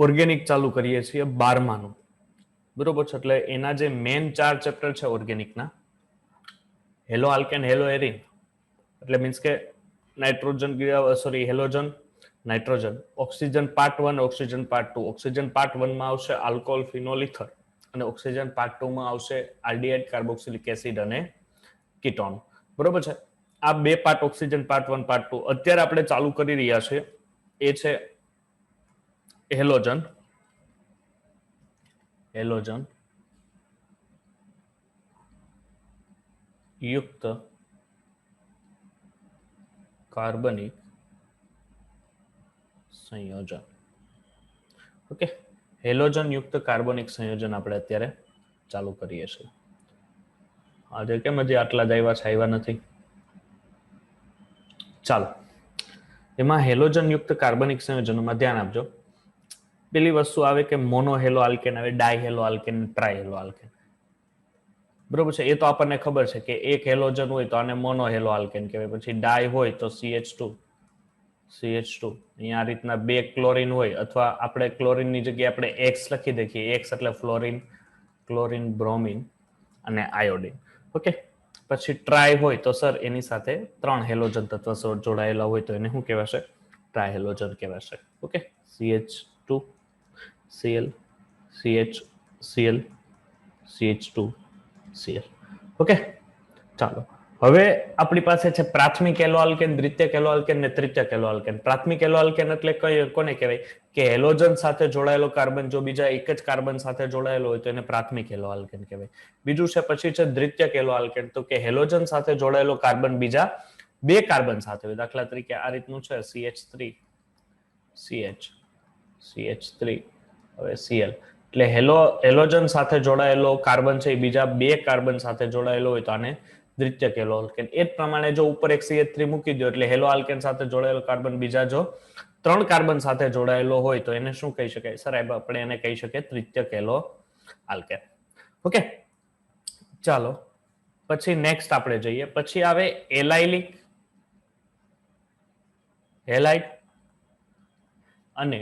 Organic ચાલુ કરીએ છીએ 12માનું, બરોબર છે. એટલે એના જે મેન 4 ચેપ્ટર છે ઓર્ગેનિકના, હેલો આલ્કેન, હેલો એરિન, એટલે મીન્સ કે nitrogen, sorry halogen, nitrogen, oxygen part 1, oxygen part 2. Oxygen part 1 માં આવશે આલ્કોહોલ, ફિનોલ, ઇથર, અને ઓક્સિજન પાર્ટ 2 માં આવશે આલ્ડીહાઇડ, કાર્બોક્સિલિક એસિડ અને કીટોન, બરોબર છે. આ બે પાર્ટ, ઓક્સિજન પાર્ટ 1, પાર્ટ 2, અત્યારે આપણે ચાલુ કરી રહ્યા છે એ છે હેલોજન, હેલોજન યુક્ત કાર્બનિક સંયોજન. ઓકે, હેલોજન યુક્ત કાર્બનિક સંયોજન આપણે અત્યારે ચાલુ કરીએ છીએ. આજે કેમ હજી આટલા જ આવ્યા નથી? ચાલો, એમાં હેલોજન યુક્ત કાર્બનિક સંયોજનોમાં ધ્યાન આપજો. પેલી વસ્તુ આવે કે મોનો હેલો આલ્કેન આવે, di halo alkane, tri halo alkane, બરોબર છે. એ તો આપણને ખબર છે કે એક હેલોજન હોય તો આને મોનો હેલો આલ્કેન કહેવાય, પછી ડાય હોય તો CH2, અહીંયા આ રીતના બે ક્લોરીન હોય, અથવા આપણે ક્લોરીનની જગ્યાએ આપણે X લખી દઈએ, X એટલે ફ્લોરિન, ક્લોરીન, બ્રોમિન અને આયોડિન. ઓકે, પછી ટ્રાય હોય તો સર એની સાથે 3 હેલોજન તત્વ જોડાયેલા હોય તો એને શું કહેવાશે? ટ્રાય હેલોજન કહેવાશે. Okay, CH2 Cl, CH Cl, CH2 Cl. Okay, ચાલો. હવે આપણી પાસે છે પ્રાથમિક હેલો આલ્કેન, દ્વિતીયક હેલો આલ્કેન ને તૃતીયક હેલો આલ્કેન. પ્રાથમિક હેલો આલ્કેન એટલે કોને કહેવાય? કે હેલોજન સાથે જોડાયેલો કાર્બન જો બીજા એક જ કાર્બન સાથે જોડાયેલો હોય તો એને પ્રાથમિક હેલો આલ્કેન કહેવાય. બીજું છે પછી છે દ્વિતીયક હેલો આલ્કેન, તો કે હેલોજન સાથે જોડાયેલો કાર્બન બીજા બે કાર્બન સાથે હોય. દાખલા તરીકે આ રીતનું છે CH3 CH, CH3 હવે Cl, એટલે હેલોજન સાથે જોડાયેલો કાર્બન છે એ બીજા બે કાર્બન સાથે જોડાયેલો હોય તો આને દ્વિતીયક હેલો આલ્કેન. એ જ પ્રમાણે જો ઉપર એક CH3 મૂકી દો એટલે હેલો આલ્કેન સાથે જોડાયેલો કાર્બન બીજા જો 3 કાર્બન સાથે જોડાયેલો હોય તો એને શું કહી શકાય? સાહેબ આપણે એને કહી શકીએ તૃતીયક હેલો આલ્કેન. ઓકે, ચાલો પછી નેક્સ્ટ આપણે જઈએ. પછી આવે એલાઇલિક, હેલાઇડ અને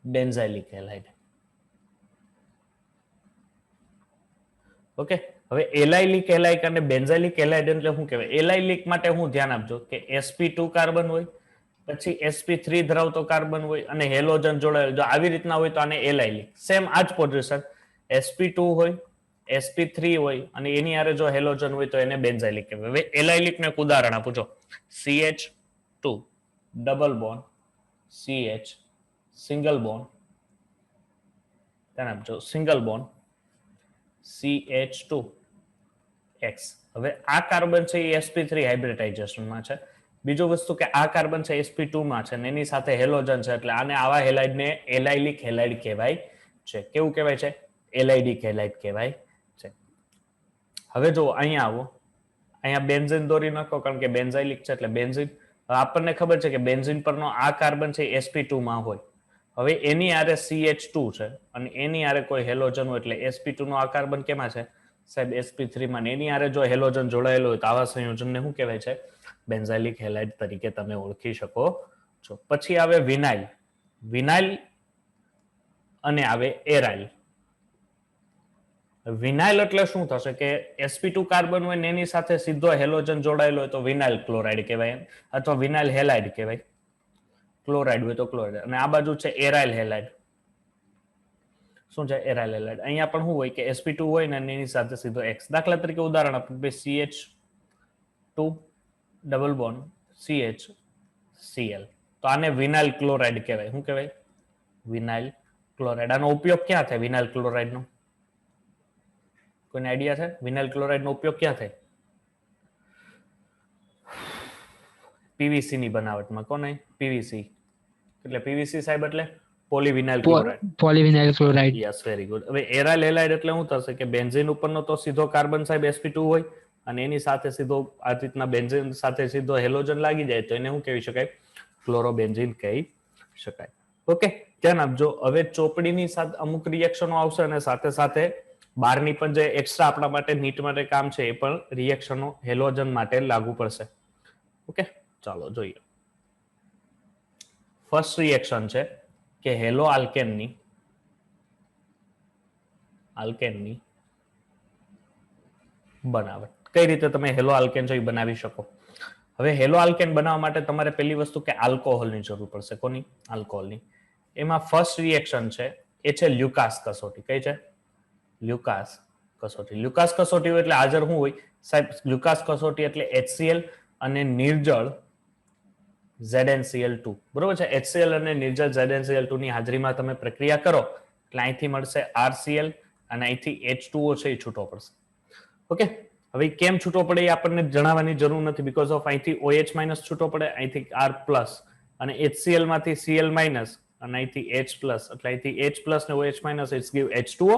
બેન્ઝાઇલિક હેલાઇડ. ઓકે, હવે એલાઇલિક હેલાઇડ અને બેન્ઝાઇલિક હેલાઇડ એટલે શું કહેવાય? એલાઇલિક માટે હું ધ્યાન આપજો કે sp2 કાર્બન હોય, પછી sp3 ધરાવતો કાર્બન હોય અને હેલોજન જોડાયેલો. જો આવી રીતના હોય તો આને એલાઇલિક. સેમ આ જ પોઝિશન, sp2 હોય, sp3 હોય અને એની હારે જો હેલોજન હોય તો એને બેન્ઝાઇલિક કહેવાય. હવે એલાઇલિક નું એક ઉદાહરણ આપું છો, CH2 double bond CH single bond, ધ્યાન આપજો, સિંગલ બોન્ડ CH2 X. હવે આ કાર્બન છે એ sp3 હાઇબ્રિડાઇઝેશનમાં છે. બીજો વસ્તુ કે આ કાર્બન છે sp2 માં છે અને એની સાથે હેલોજન છે, એટલે આને આવા હેલાઇડને એલાઇલિક હેલાઇડ કહેવાય છે. કેવું કહેવાય છે? એલાઇડિક હેલાઇડ કહેવાય છે. હવે જો અહીંયા આવો, અહીંયા બેન્ઝીન દોરી નાખો કારણ કે બેન્ઝાઇલિક છે એટલે બેન્ઝીન. આપણને ખબર છે કે બેન્ઝીન પરનો આ કાર્બન છે sp2 માં હોય. હવે એની આરે CH2 છે અને એની આરે કોઈ હેલોજન હોય એટલે sp2 નો આ કાર્બન કેમાં છે? સાહેબ sp3 માં. એની આરે જો હેલોજન જોડાયેલો હોય તો આવા સંયોજનને શું કહેવાય છે? બેન્ઝાઇલિક હેલાઇડ તરીકે તમે ઓળખી શકો છો. પછી આવે વિનાઇલ, વિનાઇલ અને આવે એરાઇલ. વિનાઇલ એટલે શું થશે કે sp2 કાર્બન હોય ને એની સાથે સીધો હેલોજન જોડાયેલો હોય તો વિનાઇલ ક્લોરાઇડ કહેવાય, અથવા વિનાઇલ હેલાઇડ કહેવાય. ક્લોરાઇડ હોય તો ક્લોરાઇડ. અને આ બાજુ છે એરાઇલ હેલાઇડ. શું છે? Aryl halide. અહીંયા પણ શું હોય કે sp2 હોય ને એની સાથે સીધો X. દાખલા તરીકે ઉદાહરણ આપો, CH2 double bond CH Cl, તો આને વિનાઇલ ક્લોરાઇડ કહેવાય. શું કહેવાય? Vinyl chloride. આનો ઉપયોગ ક્યાં થાય વિનાઇલ ક્લોરાઇડનો? કોઈને આઈડિયા છે? વિનાઇલ ક્લોરાઇડનો ઉપયોગ ક્યાં થાય? પીવીસી ની બનાવટમાં. કોને? પીવીસી. એટલે પીવીસી સાહેબ એટલે polyvinyl chloride. Polyvinyl chloride. Yes, very good. હવે એરાઇલ હેલાઇડ એટલે શું થશે કે બેન્ઝીન ઉપરનો તો સીધો કાર્બન સાહેબ sp2 હોય અને એની સાથે સીધો આ રીતના બેન્ઝીન સાથે સીધો હેલોજન લાગી જાય તો એને શું કહી શકાય? ક્લોરોબેન્ઝીન કહી શકાય. ઓકે, ધ્યાન આપજો. હવે ચોપડીની સાથે અમુક રિએક્શનો આવશે અને સાથે સાથે બહારની પણ જે એક્સ્ટ્રા આપણા માટે નીટ માટે કામ છે એ પણ રિએક્શનો હેલોજન માટે લાગુ પડશે. ઓકે, ચાલો જોઈએ. ફર્સ્ટ રિએક્શન છે કે હેલો આલ્કેનની આલ્કેનની બનાવટ. કઈ રીતે તમે હેલો આલ્કેન છે એ બનાવી શકો? હવે હેલો આલ્કેન બનાવવા માટે તમારે પહેલી વસ્તુ કે આલ્કોહોલની જરૂર પડશે. કોની? આલ્કોહોલની. એમાં ફર્સ્ટ રિએક્શન છે એ છે લ્યુકાસ કસોટી. કઈ છે? લ્યુકાસ કસોટી. લ્યુકાસ કસોટી એટલે હાજર શું હોય સાહેબ? લ્યુકાસ કસોટી એટલે HCl અને નિર્જળ ZnCl2. બરોબર છે? HCl અને નિર્જળ ZnCl2 ની હાજરીમાં તમે પ્રક્રિયા કરો એટલે અહીંથી મળશે RCl અને અહીંથી H2O છે એ છૂટો પડશે. ઓકે, હવે કેમ છૂટો પડે એ આપણને જણાવવાની જરૂર નથી, બીકોઝ ઓફ અહીંથી OH- છૂટો પડે, અહીંથી R+ અને HCl માંથી Cl- અને અહીંથી H+, એટલે અહીંથી H+ ને OH- ઇટ્સ ગીવ H2O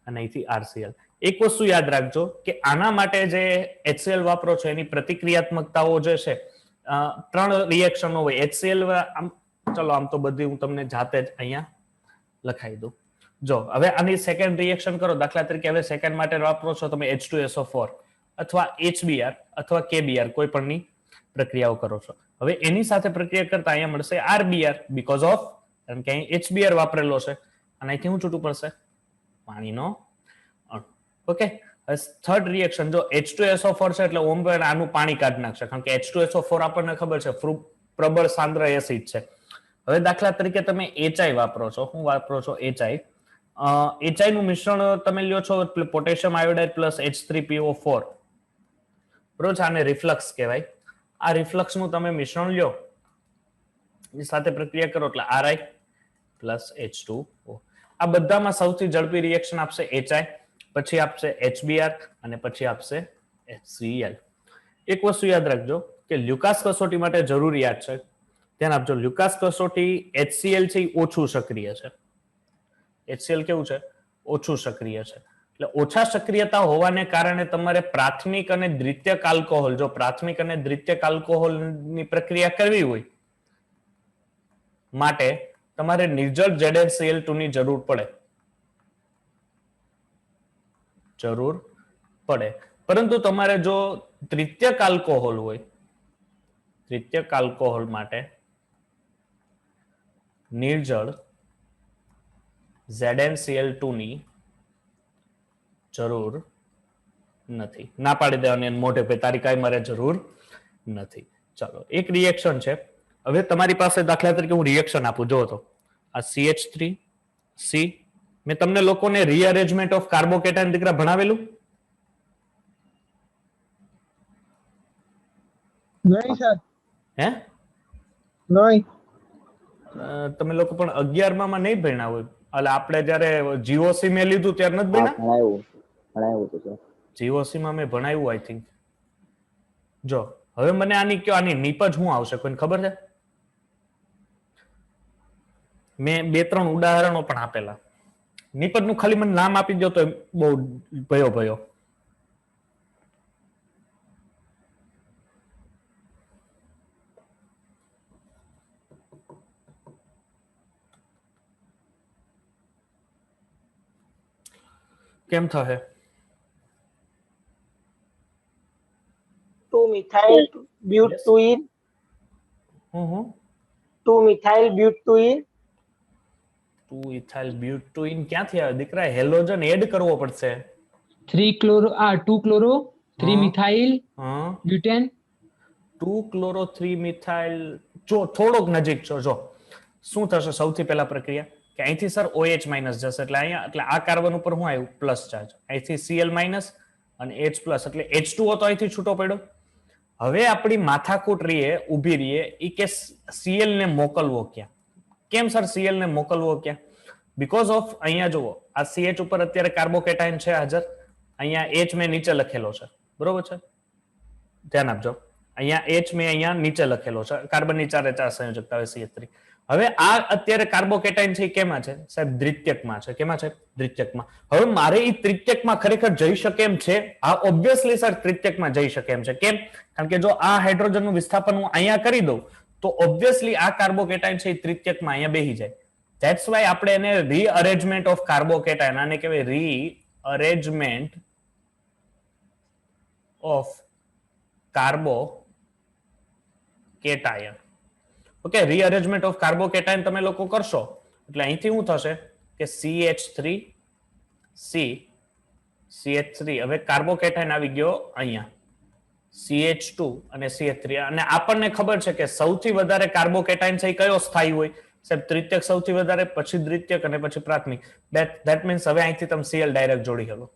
અને અહીંથી RCl. એક વસ્તુ યાદ રાખજો કે આના માટે જે HCl વાપરો છો એની પ્રતિક્રિયાત્મકતાઓ જે છે 3 રિએક્શનો હોય. HCl ચલો આમ તો બધી હું તમને જાતે જ અહીંયા લખાઈ દઉં. જો હવે આની સેકન્ડ રિએક્શન કરો, દાખલા તરીકે હવે સેકન્ડ માટે વાપરો છો તમે H2SO4 અથવા HBr અથવા KBr, કોઈ પણની પ્રક્રિયાઓ કરો છો. હવે એની સાથે પ્રક્રિયા કરતા અહીંયા મળશે RBr, બીકોઝ ઓફ કારણ કે અહીં HBr વાપરેલો છે અને અહીંથી શું છૂટું પડશે? પાણીનો અણુ. ઓકે, થર્ડ રિએક્શન જો H2SO4 છે એટલે ઓમ આનું પાણી કાઢી નાખશે, કારણ કે H2SO4 આપણને ખબર છે પ્રબળ સાંદ્ર એસિડ છે. હવે દાખલા તરીકે તમે HI વાપરો છો. શું વાપરો છો? HI. HI નું મિશ્રણ તમે લ્યો છો પોટેશિયમ આયોડાઇડ પ્લસ H3PO4. બરોબર છે? આને રિફ્લક્સ કહેવાય. આ રિફ્લક્સ નું તમે મિશ્રણ લ્યો, એ સાથે પ્રક્રિયા કરો એટલે RI પ્લસ H2O. આ બધામાં સૌથી ઝડપી રિએક્શન આપશે HI, પછી આપશે HBr અને પછી આપશે HCl. એક વસ્તુ યાદ રાખજો કે લ્યુકાસ કસોટી માટે જરૂરિયાત છે, ધ્યાન આપજો, લ્યુકાસ કસોટી HCl છે એ ઓછું સક્રિય છે. HCl કેવું છે? ઓછું સક્રિય છે. એટલે ઓછા સક્રિયતા હોવાને કારણે તમારે પ્રાથમિક અને દ્વિતીયક આલ્કોહોલ, જો પ્રાથમિક અને દ્વિતીયક આલ્કોહોલની પ્રક્રિયા કરવી હોય માટે તમારે નિર્જળ ZnCl2 ની જરૂર પડે. પરંતુ તમારે જો તૃતીયક આલ્કોહોલ હોય, તૃતીયક આલ્કોહોલ માટે નિર્જળ ZnCl2 ની જરૂર નથી. ના પાડી દેવાની મોઢે પે, તારી કાંઈ મારે જરૂર નથી. ચાલો, એક રિએક્શન છે. હવે તમારી પાસે દાખલા તરીકે હું રિએક્શન આપું, જો તો આ CH3C. મેં તમને લોકોને રીઅરેન્જમેન્ટ ઓફ કાર્બોકેટાયન દીકરા ભણાવેલું? નહીં સર. હે? નહીં. તમે લોકો પણ 11 માં નહીં ભણ્યા હોય? એટલે આપણે જયારે જીઓસી મેં લીધું ત્યારે નથી ભણ્યા? જીઓસી માં મેં ભણાવ્યું આઈ થિંક. જો હવે મને આની કયો, આની નિપજ શું આવશે કોઈને ખબર છે? મેં 2-3 ઉદાહરણો પણ આપેલા. નિપજનું ખાલી મને નામ આપી દો તો બહુ ભયો. કેમ થશે? 2-methyl butene. 2-methyl butene. 2-ethyl butene ક્યાંથી આવે દીકરા? હેલોજન એડ કરવો પડશે. 2-chloro 3-methyl butane. 2-chloro 3-methyl. જો થોડોક નજીક છો. જો શું થશે સૌથી પહેલા પ્રક્રિયા કે અહીંથી સર OH- જશે, એટલે અહીંયા એટલે આ કાર્બન ઉપર શું આવ્યું? Plus charge. અહીંથી Cl- અને H+, એટલે H2O તો અહીંથી છૂટો પડ્યો. હવે આપણી માથાકૂટ રહીએ, ઊભી રહીએ ઈ કે Cl ને મોકલવો ક્યાં? કેમ સર Cl ને મોકલવો ક્યાં? બીકોઝ ઓફ અહીંયા જુઓ, આ CH ઉપર અત્યારે કાર્બોકેટાયન છે હાજર, અહીંયા H મેં નીચે લખેલો છે, બરોબર છે? ધ્યાન આપજો, અહીંયા H મેં અહીંયા નીચે લખેલો છે, કાર્બનની 4 સંયોજકતા હોય CH3. હવે આ અત્યારે કાર્બોકેટાયન છે કેમાં છે સાહેબ? દ્વિતીયકમાં છે. કેમાં છે? દ્વિતીયકમાં. હવે મારે ઈ તૃતીયકમાં ખરેખર જઈ શકે એમ છે? આ ઓબ્વિયસલી સર તૃતીયકમાં જઈ શકે એમ છે. કેમ? કારણ કે જો આ હાઇડ્રોજનનું વિસ્થાપન હું અહીંયા કરી દઉં તો ઓબ્વિયસલી આ કાર્બોકેટાયન છે એ તૃતીયકમાં અહીંયા બેસી જાય. ધેટ્સ વાય આપણે એને રીઅરેન્જમેન્ટ ઓફ કાર્બોકેટાયન, આને કહેવાય rearrangement of carbocation. Okay, rearrangement of carbocation તમે લોકો કરશો એટલે અહીંથી શું થશે કે CH3 CH3 હવે કાર્બોકેટાઇન આવી ગયો અહીંયા CH2 અને CH3 અને આપણને ખબર છે કે સૌથી વધારે કાર્બોકેટાઇન છે કયો સ્થાયી હોય સાહેબ તૃતીયક સૌથી વધારે પછી દ્વિતીયક અને પછી પ્રાથમિક ધેટ મીન્સ હવે અહીંથી તમે Cl ડાયરેક્ટ જોડી શકો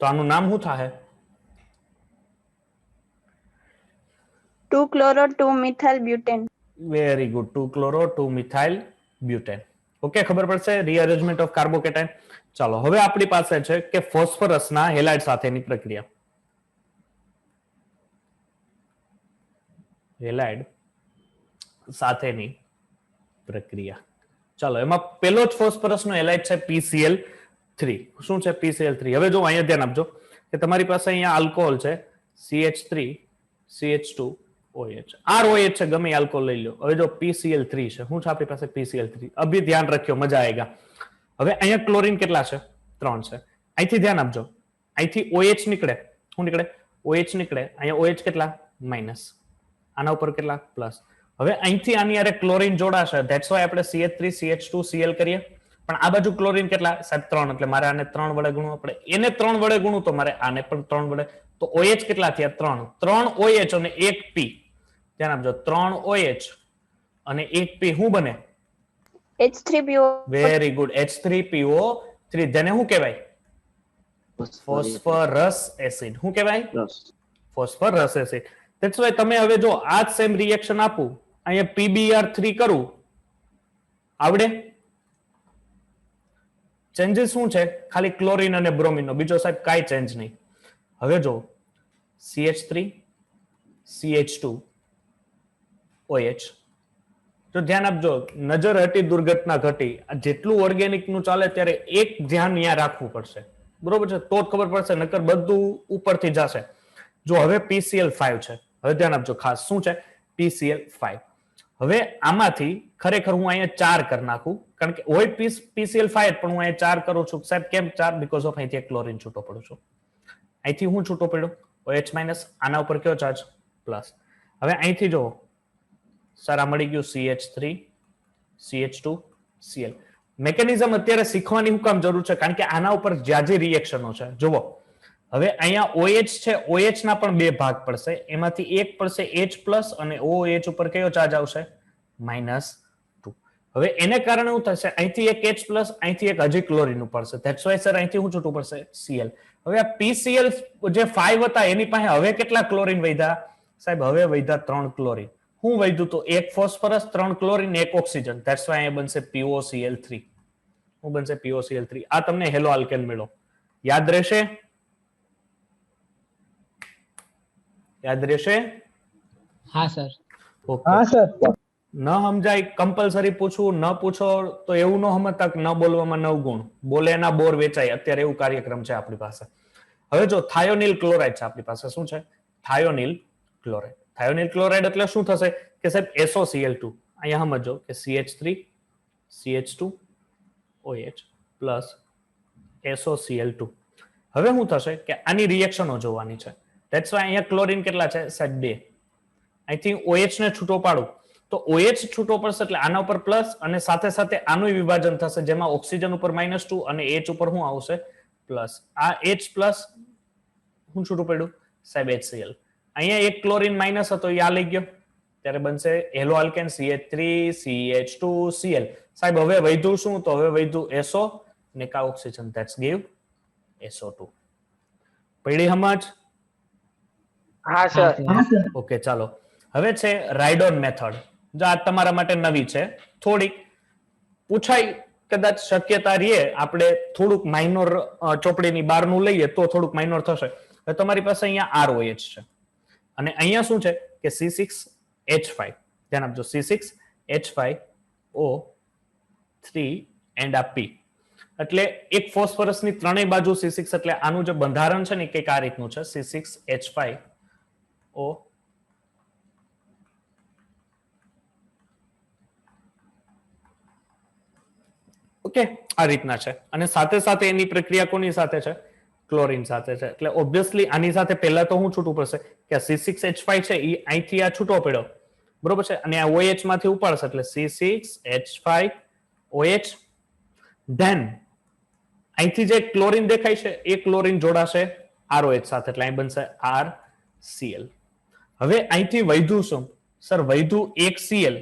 તો આનું નામ શું થાય 2 chloro 2 methyl butane. Very good 2 chloro 2 methyl butane okay ખબર પડશે રીઅરેન્જમેન્ટ ઓફ કાર્બોકેટાઇન ચાલો હવે આપણી પાસે છે કે ફોસ્ફરસના હેલાઇડ સાથેની પ્રક્રિયા હેલાઇડ સાથેની પ્રક્રિયા ચાલો એમાં પહેલો જ ફોસ્ફરસનો હેલાઇડ છે PCl3 શું છે PCl3 હવે જો અહીંયા ધ્યાન આપજો કે તમારી પાસે અહીંયા આલ્કોહોલ છે CH3 CH2 OH ROH છે ગમે આલ્કોહોલ લઈ લો હવે જો PCl3 છે શું છે આપણી પાસે PCl3 અભી ધ્યાન રખ્યો મજા આएगा હવે અહીંયા ક્લોરીન કેટલા છે 3 છે અહીંથી ધ્યાન આપજો અહીંથી OH નીકળે શું નીકળે OH નીકળે અહીંયા OH કેટલા માઈનસ આના ઉપર કેટલા પ્લસ હવે અહીંથી આની આરે ક્લોરીન જોડાશે ધેટ્સ વાય આપણે CH3 CH2 Cl કરીએ પણ આ બાજુ ક્લોરીન કેટલા સાહેબ 3 એટલે મારે આને 3 વડે ગુણવું પડે એને 3 વડે ગુણું તો મારે આને પણ 3 વડે તો OH કેટલા થયા 3 OH અને 1 P ધ્યાન આપજો 3 OH અને 1 P શું બને H3PO. વેરી ગુડ H3PO3 જેને શું કહેવાય ફોસ્ફરસ એસિડ શું કહેવાય ફોસ્ફરસ એસિડ ધેટ્સ વાય તમે હવે જો આ જ સેમ રિએક્શન આપું અહીંયા PBr3 કરું આવડે ચેન્જીસ શું છે ખાલી ક્લોરીન અને બ્રોમિનનો બીજો સાહેબ કાંઈ ચેન્જ નહીં હવે જો CH3 CH2 OH તો ધ્યાન આપજો નજર હટી દુર્ઘટના ઘટી આ જેટલું ઓર્ગેનિક નું ચાલે ત્યારે એક ધ્યાન અહીંયા રાખવું પડશે બરોબર છે તો જ ખબર પડશે નકર બધું ઉપરથી જશે જો હવે PCl5 છે હવે ધ્યાન આપજો ખાસ શું છે PCl5 હવે આમાંથી ખરેખર હું અહીંયા 4 કરી નાખું કારણ કે હોય PCl5 પણ હું અહીંયા 4 કરું છું સાહેબ કેમ 4 બીકોઝ ઓફ અહીંથી ક્લોરીન છૂટો પડું છું અહીંથી હું છૂટો પડ્યો OH માઇનસ આના ઉપર કયો ચાર્જ પ્લસ હવે અહીંથી જો સર આ મળી ગયું CH3 CH2 Cl મેકેનિઝમ અત્યારે શીખવાની હું કામ જરૂર છે કારણ કે આના ઉપર જ્યાં જે રિએક્શનો છે જુઓ હવે અહીંયા OH છે OH ના પણ બે ભાગ પડશે એમાંથી એક પડશે H+ અને OH ઉપર કયો ચાર્જ આવશે -2 હવે એને કારણે શું થશે અહીંથી એક H+ અહીંથી એક હજી ક્લોરીન ઉપડશે ધેટ્સ વાય સર અહીંથી શું છૂટું પડશે Cl હવે આ PCl જે 5 હતા એની પાસે હવે કેટલા ક્લોરીન વધ્યા સાહેબ હવે વધ્યા 3 ક્લોરીન હું વધ્યું તો એક ફોસ્ફરસ 3 ક્લોરીન એક ઓક્સિજન ધેટ્સ વાય અહીંયા બનશે POCl3 શું બનશે POCl3 આ તમને હેલો આલ્કેન મળ્યો યાદ રહેશે હા સર ઓકે હા સર ન સમજાય કમ્પલસરી પૂછવું ન પૂછો તો એવું ન સમજતા કે ન બોલવામાં 9 ગુણ બોલે એના બોર વેચાય અત્યારે એવું કાર્યક્રમ છે આપણી પાસે હવે જો થાયોનિલ ક્લોરાઇડ છે આપણી પાસે શું છે થાયોનિલ ક્લોરાઇડ એટલે શું થશે કે સાહેબ SOCl2 અહીંયા સમજો કે CH3 CH2 OH plus SOCl2 હવે શું થશે કે આની રિએક્શનો જોવાની છે ધેટ્સ વાય અહીંયા ક્લોરીન કેટલા છે સાહેબ 2 અહીંથી OH ને છૂટો પાડું તો OH છૂટો પડશે એટલે આના ઉપર પ્લસ અને સાથે સાથે આનું વિભાજન થશે જેમાં ઓક્સિજન ઉપર -2 અને H ઉપર શું આવશે પ્લસ આ H પ્લસ શું છૂટું પડ્યું સાહેબ HCl અહીંયા એક ક્લોરીન માઇનસ હતો એ આ લઈ ગયો ત્યારે બનશે hello alkane CH3 CH2 Cl સાહેબ હવે વધ્યું શું તો હવે વધ્યું SO ને કા ઓક્સિજન ધેટ્સ ગીવ SO2 પડી સમજ હા સર ઓકે ચાલો હવે છે રાઇડોન મેથડ જો આ તમારા માટે નવી છે થોડીક પૂછાય કદાચ શક્યતા રહે આપણે થોડુંક માઇનોર ચોપડીની બહારનું લઈએ તો થોડુંક માઇનોર થશે હવે તમારી પાસે અહીંયા ROH છે અને અહીંયા શું છે કે C6H5 ધ્યાન આપજો C6H5O3 એન્ડ આ P એટલે એક ફોસ્ફરસની ત્રણેય બાજુ C6 એટલે આનું જે બંધારણ છે ને કંઈક આ રીતનું છે C6H5O ઓકે આ રીતના છે અને સાથે સાથે એની પ્રક્રિયા કોની સાથે છે ક્લોરીન સાથે છે એટલે ઓબ્વિયસલી આની સાથે પહેલા તો હું છૂટું પડશે કે C6H5 છે એ અહીંથી આ છૂટો પડ્યો બરોબર છે, અને આ OH માંથી ઉપાડશે એટલે C6H5OH. ધેન અહીંથી જે ક્લોરીન દેખાય છે એ ક્લોરીન જોડાશે ROH સાથે એટલે અહીં બનશે RCl. હવે અહીંથી વધ્યું શું સર? વધ્યું એક Cl.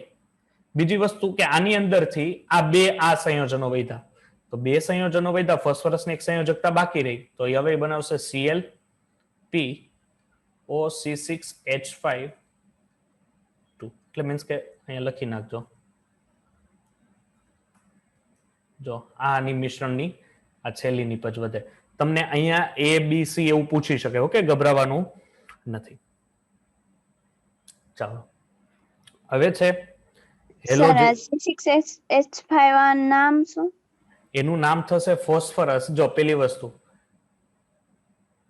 બીજી વસ્તુ કે આની અંદરથી આ બે આ સંયોજનો વધ્યા, તો બે સંયોજનો વધ્યા, ફોસ્ફરસની એક સંયોજકતા બાકી રહી, તો એ હવે બનાવશે ClPOC6H5 એટલે મીન્સ કે અહીંયા લખી નાખજો. જો આની મિશ્રણની આ છેલ્લી નીપજ વધે. તમને અહીંયા ABC એવું પૂછી શકે. ઓકે, ગભરાવાનું નથી. ચાલો હવે છે સર C6H5 નામ શું? એનું નામ થશે ફોસ્ફરસ. જો પેલી વસ્તુ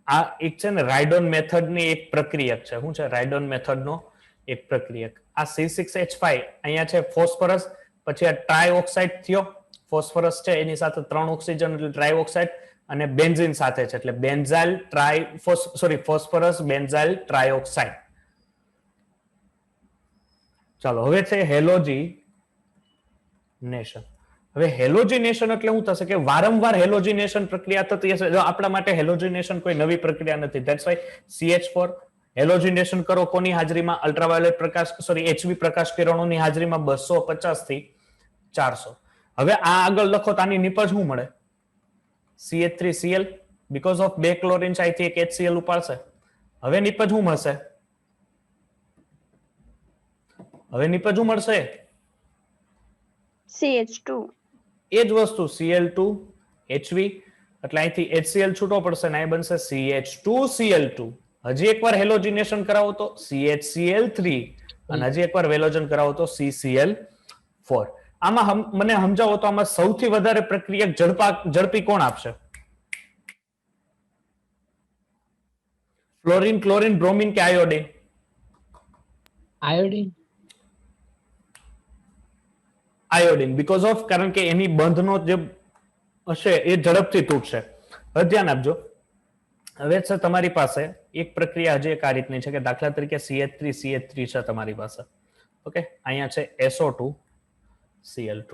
આ એક છે ને રાયડોન મેથડની એક પ્રક્રિયક છે. શું છે રાયડોન મેથડનો એક પ્રક્રિયક? આ C6H5 અહીંયા છે ફોસ્ફરસ, પછી આ ટ્રાયઓક્સાઇડ થયો. ફોસ્ફરસ છે એની સાથે 3 ઓક્સિજન એટલે ટ્રાયઓક્સાઇડ, અને બેન્ઝીન સાથે છે એટલે બેન્ઝાઇલ ફોસ્ફરસ બેન્ઝાઇલ ટ્રાયઓક્સાઇડ. ચાલો હવે છે હેલોજીનેશન. હવે હેલોજીનેશન એટલે શું થશે કે વારંવાર હેલોજીનેશન પ્રક્રિયા થતી હશે. જો આપણા માટે હેલોજીનેશન કોઈ નવી પ્રક્રિયા નથી. ધેટ્સ વાય CH4 હેલોજીનેશન કરો કોની હાજરીમાં? અલ્ટ્રાવાયોલેટ પ્રકાશ HV પ્રકાશ કિરણોની હાજરીમાં 250 થી 400. હવે આ આગળ લખો તો આની નિપજ શું મળે? CH3Cl બીકોઝ ઓફ બે ક્લોરીન છે, અહીંથી એક HCl ઉપાડશે. હવે નિપજ શું મળશે? હવે નિપજ શું મળશે? CH2. એ જ વસ્તુ Cl2 HV એટલે અહીંથી HCl છૂટો પડશે ને અહીં બનશે CH2Cl2. હજી એકવાર હેલોજીનેશન કરાવો તો CHCl3 અને હજી એકવાર વેલોજન કરાવો તો CCl4. આમાં મને સમજાવો તો આમાં સૌથી વધારે પ્રક્રિયક ઝડપી કોણ આપશે? ફ્લોરીન, ક્લોરીન, બ્રોમિન કે iodine? Iodine. Iodine because of કારણ કે એની બંધનો જે હશે એ ઝડપથી તૂટશે. હવે ધ્યાન આપજો. હવે છે તમારી પાસે એક પ્રક્રિયા હજી એક આ રીતની છે કે દાખલા તરીકે CH3 છે તમારી પાસે. ઓકે, અહીંયા છે SO2Cl2.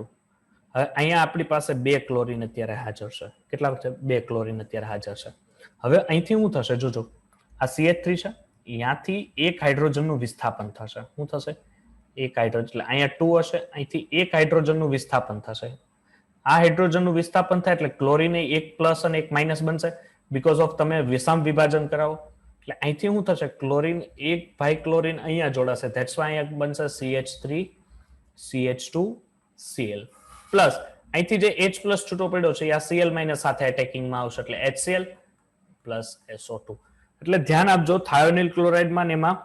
હવે અહીંયા આપણી પાસે બે ક્લોરીન અત્યારે હાજર છે. કેટલા છે? બે ક્લોરીન અત્યારે હાજર છે. હવે અહીંથી શું થશે? જોજો આ CH3 છે, અહીંયાથી એક હાઇડ્રોજનનું વિસ્થાપન થશે. શું થશે? એક હાઇડ્રોજન એટલે અહીંયા 2 હશે, અહીંથી એક હાઇડ્રોજનનું વિસ્થાપન થશે. આ હાઇડ્રોજનનું વિસ્થાપન થાય એટલે ક્લોરીન એક પ્લસ અને એક માઇનસ બનશે બીકોઝ ઓફ તમે વિષમ વિભાજન કરાવો. એટલે અહીંથી શું થશે? ક્લોરીન એક ભાઈ ક્લોરીન અહીંયા જોડાશે. ધેટ્સ વાય અહીંયા બનશે CH3 CH2Cl પ્લસ અહીંથી જે H પ્લસ છૂટો પડ્યો છે આ Cl માઇનસ સાથે એટેકિંગમાં આવશે એટલે HCl પ્લસ SO2. એટલે ધ્યાન આપજો થાયોનિલ ક્લોરાઇડમાં ને એમાં.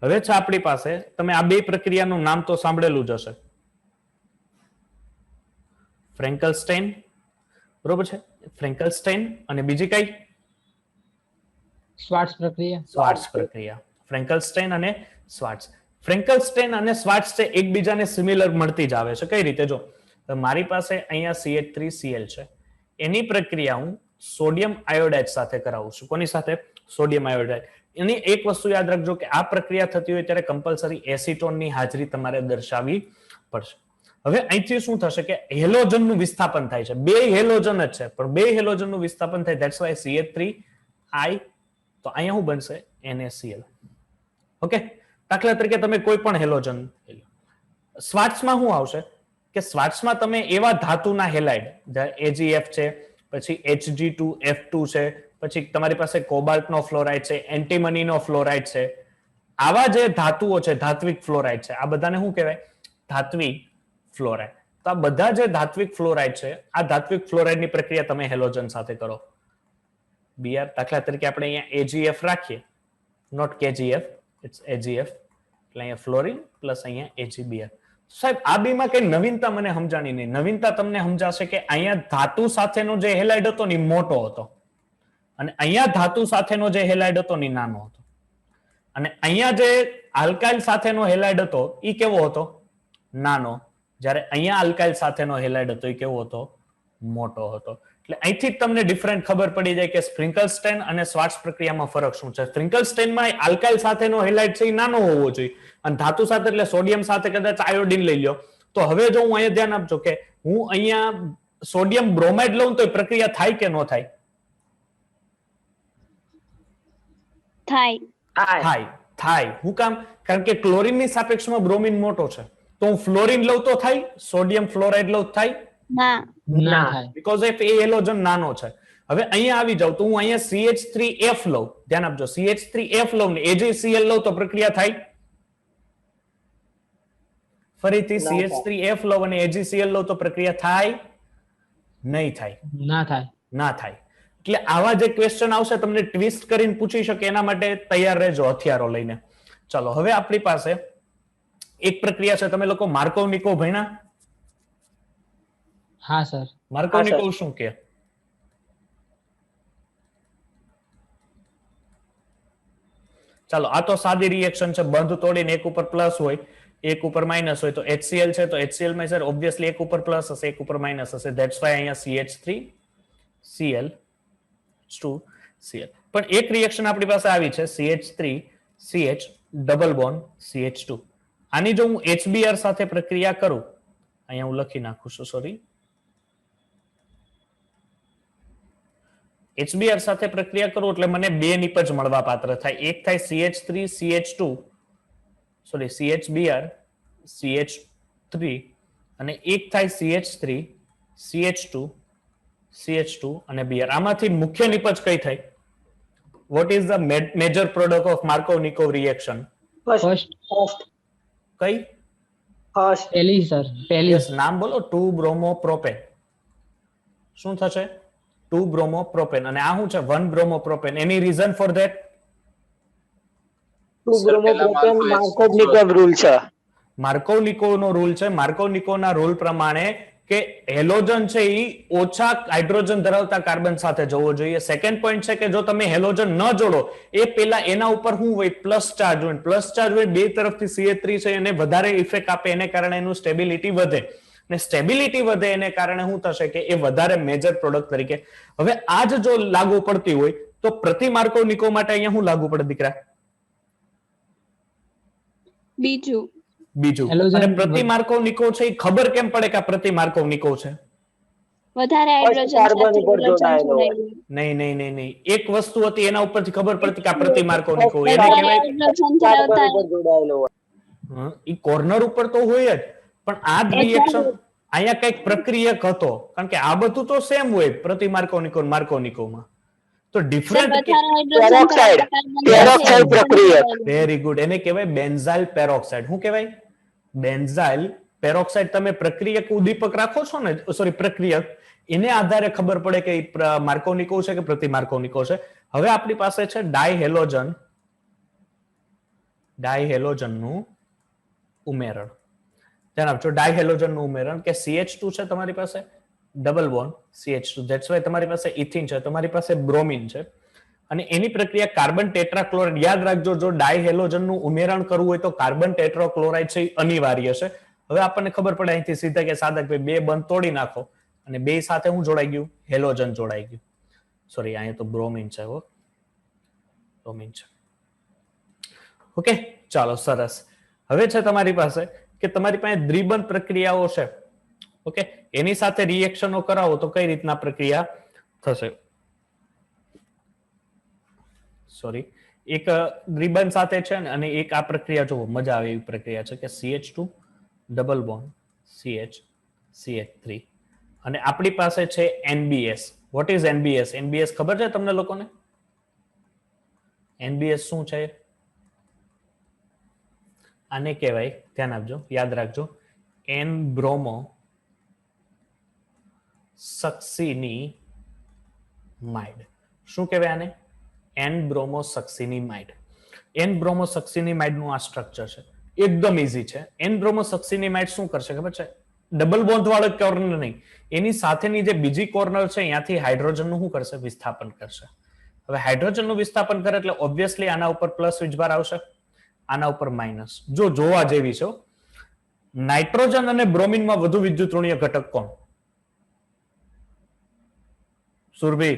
હવે છે આપણી પાસે, તમે આ બે પ્રક્રિયાનું નામ તો સાંભળેલું જ હશે, ફ્રેન્કલસ્ટાઇન. બરોબર છે? ફ્રેન્કલસ્ટાઇન અને બીજી કઈ? શ્વાર્ટ્ઝ પ્રક્રિયા. શ્વાર્ટ્ઝ પ્રક્રિયા. ફ્રેન્કલસ્ટાઇન અને શ્વાર્ટ્ઝ. ફ્રેન્કલસ્ટાઇન અને શ્વાર્ટ્ઝ છે એકબીજાને સિમિલર મળતી જ આવે છે. કઈ રીતે? જો મારી પાસે અહીંયા CH3Cl છે, એની પ્રક્રિયા હું સોડિયમ આયોડાઇડ સાથે કરાવું છું. કોની સાથે? Sodium iodide. એની એક વસ્તુ યાદ રાખજો કે આ પ્રક્રિયા થતી હોય ત્યારે કમ્પલસરી એસિટોનની હાજરી તમારે દર્શાવવી પડશે. હવે અહીંથી શું થશે કે હેલોજનનું વિસ્થાપન થાય છે. બે હેલોજન જ છે પણ બે હેલોજનનું વિસ્થાપન થાય. That's why CH3I. તો અહીંયા શું બનશે? NaCl. ઓકે, દાખલા તરીકે તમે કોઈ પણ હેલોજન. શ્વાર્ટ્ઝમાં શું આવશે કે શ્વાર્ટ્ઝમાં તમે એવા ધાતુના હેલાઇડ AgF છે, પછી Hg2F2 છે, પછી તમારી પાસે કોબાલ્ટનો ફ્લોરાઇડ છે, એન્ટીમનીનો ફ્લોરાઇડ છે. આવા જે ધાતુઓ છે, ધાત્વિક ફ્લોરાઇડ છે, આ બધાને શું કહેવાય? ધાત્વિક ફ્લોરાઇડ. તો આ બધા જે ધાત્વિક ફ્લોરાઇડ છે, આ ધાત્વિક ફ્લોરાઇડની પ્રક્રિયા તમે હેલોજન સાથે કરો. Br દાખલા તરીકે આપણે અહીંયા AgF રાખીએ, નોટ KgF, ઇટ્સ AgF. એટલે અહીંયા ફ્લોરિન પ્લસ અહીંયા AgBr. સાહેબ આ બેમાં કઈ નવીનતા મને સમજાણી નહીં. નવીનતા તમને સમજાશે કે અહીંયા ધાતુ સાથેનો જે હેલાઇડ હતો ને મોટો હતો, અને અહીંયા ધાતુ સાથેનો જે હેલાઇડ હતો ને નાનો હતો, અને અહીંયા જે આલ્કાઇલ સાથેનો હેલાઇડ હતો એ કેવો હતો? નાનો. જ્યારે અહીંયા આલ્કાઇલ સાથેનો હેલાઇડ હતો એ કેવો હતો? મોટો હતો. એટલે અહીંથી જ તમને ડિફરન્ટ ખબર પડી જાય કે સ્પ્રિંકલસ્ટેન અને શ્વાર્ટ્ઝ પ્રક્રિયામાં ફરક શું છે. સ્પ્રિંકલસ્ટેનમાં આલ્કાઇલ સાથેનો હેલાઇડ છે એ નાનો હોવો જોઈએ અને ધાતુ સાથે એટલે સોડિયમ સાથે કદાચ આયોડિન લઈ લો. તો હવે જો હું અહીંયા ધ્યાન આપજો કે હું અહીંયા સોડિયમ બ્રોમાઇડ લઉં તો એ પ્રક્રિયા થાય કે ન થાય? થાય. થાય. હું કામ? કારણ કે ક્લોરીનની સાપેક્ષમાં બ્રોમિન મોટો છે. તો હું ફ્લોરિન લઉં તો થાય? સોડિયમ ફ્લોરાઇડ લઉં તો થાય? ના. ના થાય. બીકોઝ ઓફ એ હેલોજન નાનો છે. હવે અહીંયા આવી જાવ તો હું અહીંયા CH3F લઉં, ધ્યાન આપજો, CH3F લઉં ને AgCl લઉં તો પ્રક્રિયા થાય? ફરીથી CH3F લઉં અને AgCl લઉં તો પ્રક્રિયા થાય? નહીં થાય. ના થાય. ના થાય. એટલે આવા જે ક્વેશ્ચન આવશે તમને ટ્વિસ્ટ કરીને પૂછી શકે એના માટે તૈયાર રહેજો હથિયારો લઈને. ચલો હવે આપણી પાસે એક પ્રક્રિયા છે, તમે લોકો માર્કોવ-નિકોવ ભણ્યા? હા સર. માર્કોવ-નિકોવ શું કે? ચાલો આ તો સાદી રિએક્શન છે, બંધ તોડીને એક ઉપર પ્લસ હોય એક ઉપર માઇનસ હોય. તો HCl છે તો HCl માં સર ઓબ્વિયસલી એક ઉપર પ્લસ હશે એક ઉપર માઇનસ હશે. ધેટ્સ વાય અહીંયા CH3Cl પણ એક રિએક્શન આપણી પાસે આવી છે CH3CH ડબલ બોન્ડ CH2. આની જો હું HBr સાથે પ્રક્રિયા કરું, અહીંયા હું લખી નાખું છું, સોરી, HBr સાથે પ્રક્રિયા કરું એટલે મને બે નિપજ મળવા પાત્ર થાય. એક થાય CH3CH2 સોરી CHBr CH3 અને એક થાય CH3CH2 અને Br. આમાંથી મુખ્ય નિપજ કઈ થાય? What is the major product of Markovnikov reaction? First. કઈ? પહેલી સર. પહેલી. યસ, નામ બોલો. 2-bromopropane. શું થશે? 2-bromopropane. અને આ શું છે? 1-bromopropane. Any reason for that? 2-bromopropane Markovnikov rule છે. માર્કોવ-નિકોવ નો રૂલ છે. માર્કોવ-નિકોવ ના રૂલ પ્રમાણે કે હેલોજન છે એ ઓછા હાઇડ્રોજન ધરાવતા કાર્બન સાથે જવો જોઈએ. સેકન્ડ પોઈન્ટ છે કે જો તમે હેલોજન ન જોડો એ પેલા એના ઉપર શું હોય? પ્લસ ચાર્જ હોય. પ્લસ ચાર્જ હોય બે તરફથી CH3 છે એને વધારે ઇફેક્ટ આપે, એને કારણે એનું સ્ટેબિલિટી વધે અને સ્ટેબિલિટી વધે એને કારણે શું થશે કે એ વધારે મેજર પ્રોડક્ટ તરીકે. હવે આ જ જો લાગુ પડતી હોય તો પ્રતિ માર્કોવ-નિકોવ માટે અહીંયા શું લાગુ પડે દીકરા? બીજું. અને પ્રતિ માર્કોવ-નિકોવ છે એ ખબર કેમ પડે કે આ પ્રતિ માર્કોવ-નિકોવ છે? વધારે હાઇડ્રોજન કાર્બન ઉપર જોડાયેલો હોય. નહીં. એક વસ્તુ હતી એના ઉપરથી ખબર પડતી કે આ પ્રતિ માર્કોવ-નિકોવ. એને કહેવાય હાઇડ્રોજન કાર્બન ધરાવતા ઉપર જોડાયેલો હોય. ઈ કોર્નર ઉપર તો હોય જ, પણ આ જ રિએક્શન અહીંયા કઈક પ્રક્રિયક હતો, કારણ કે આ બધું તો સેમ હોય પ્રતિ માર્કોવ-નિકોવ માર્કોવ-નિકોવમાં. તો ડિફરન્ટ પેરોક્સાઇડ પ્રક્રિયક. Very good. એને કહેવાય બેન્ઝાઇલ પેરોક્સાઇડ. શું કહેવાય? Benzyl peroxide. તમે પ્રક્રિયક ઉદ્દીપક રાખો છો ને, સોરી પ્રક્રિયક, એને આધારે ખબર પડે કે માર્કોવ-નિકોવ છે કે પ્રતિ માર્કોવ-નિકોવ છે. હવે આપણી પાસે છે ડાયહેલોજનનું ઉમેરણ. ધ્યાન આપજો, ડાયહેલોજનનું ઉમેરણ કે CH2 છે તમારી પાસે double bond CH2. That's why તમારી પાસે ઇથિન છે, તમારી પાસે બ્રોમિન છે અને એની પ્રક્રિયા કાર્બન ટેટ્રાક્લોરાઇડ. યાદ રાખજો, જો ડાયહેલોજનનું ઉમેરણ કરવું હોય તો કાર્બન ટેટ્રાક્લોરાઇડ છે અનિવાર્ય છે. હવે આપણને ખબર પડે અહીંથી સીધા કે સાદા કે બે બંધ તોડી નાખો અને બે સાથે હું જોડાઈ ગયું? હેલોજન જોડાઈ ગયું. સોરી, અહીંયા તો બ્રોમિન છે. બ્રોમિન છે. ઓકે, ચાલો સરસ. હવે છે તમારી પાસે કે તમારી પાસે દ્વિબંધ પ્રક્રિયાઓ છે. ઓકે, એની સાથે રિએક્શનો કરાવો તો કઈ રીતના પ્રક્રિયા થશે? સોરી, એક દ્વિબંધ સાથે છે અને એક આ પ્રક્રિયા જુઓ, મજા આવે એવી પ્રક્રિયા છે કે CH2 ડબલ બોન્ડ CH3 અને આપણી પાસે છે NBS. What is NBS? NBS ખબર છે તમને લોકોને? NBS શું છે? આને કહેવાય, ધ્યાન આપજો, યાદ રાખજો, N-bromo સક્સિનિમાઇડ. શું કહેવાય આને? N-bromo સક્સિનિમાઇડ. N-bromo સક્સિનિમાઇડ નું આ સ્ટ્રક્ચર છે. એકદમ ઈઝી છે. N-bromo સક્સિનિમાઇડ શું કરશે ખબર છે? ડબલ બોન્ડ વાળો કોર્નર નહીં, એની સાથેની જે બીજી કોર્નર છે ત્યાંથી હાઇડ્રોજનનું શું કરશે? વિસ્થાપન કરશે. હવે હાઇડ્રોજનનું વિસ્થાપન કરે એટલે ઓબ્વિયસલી આના ઉપર પ્લસ વીજભાર આવશે, આના ઉપર માઇનસ. જો જોવા જેવી છે, નાઇટ્રોજન અને બ્રોમિનમાં વધુ વિદ્યુત ઋણીય ઘટક કોણ? સુરભી,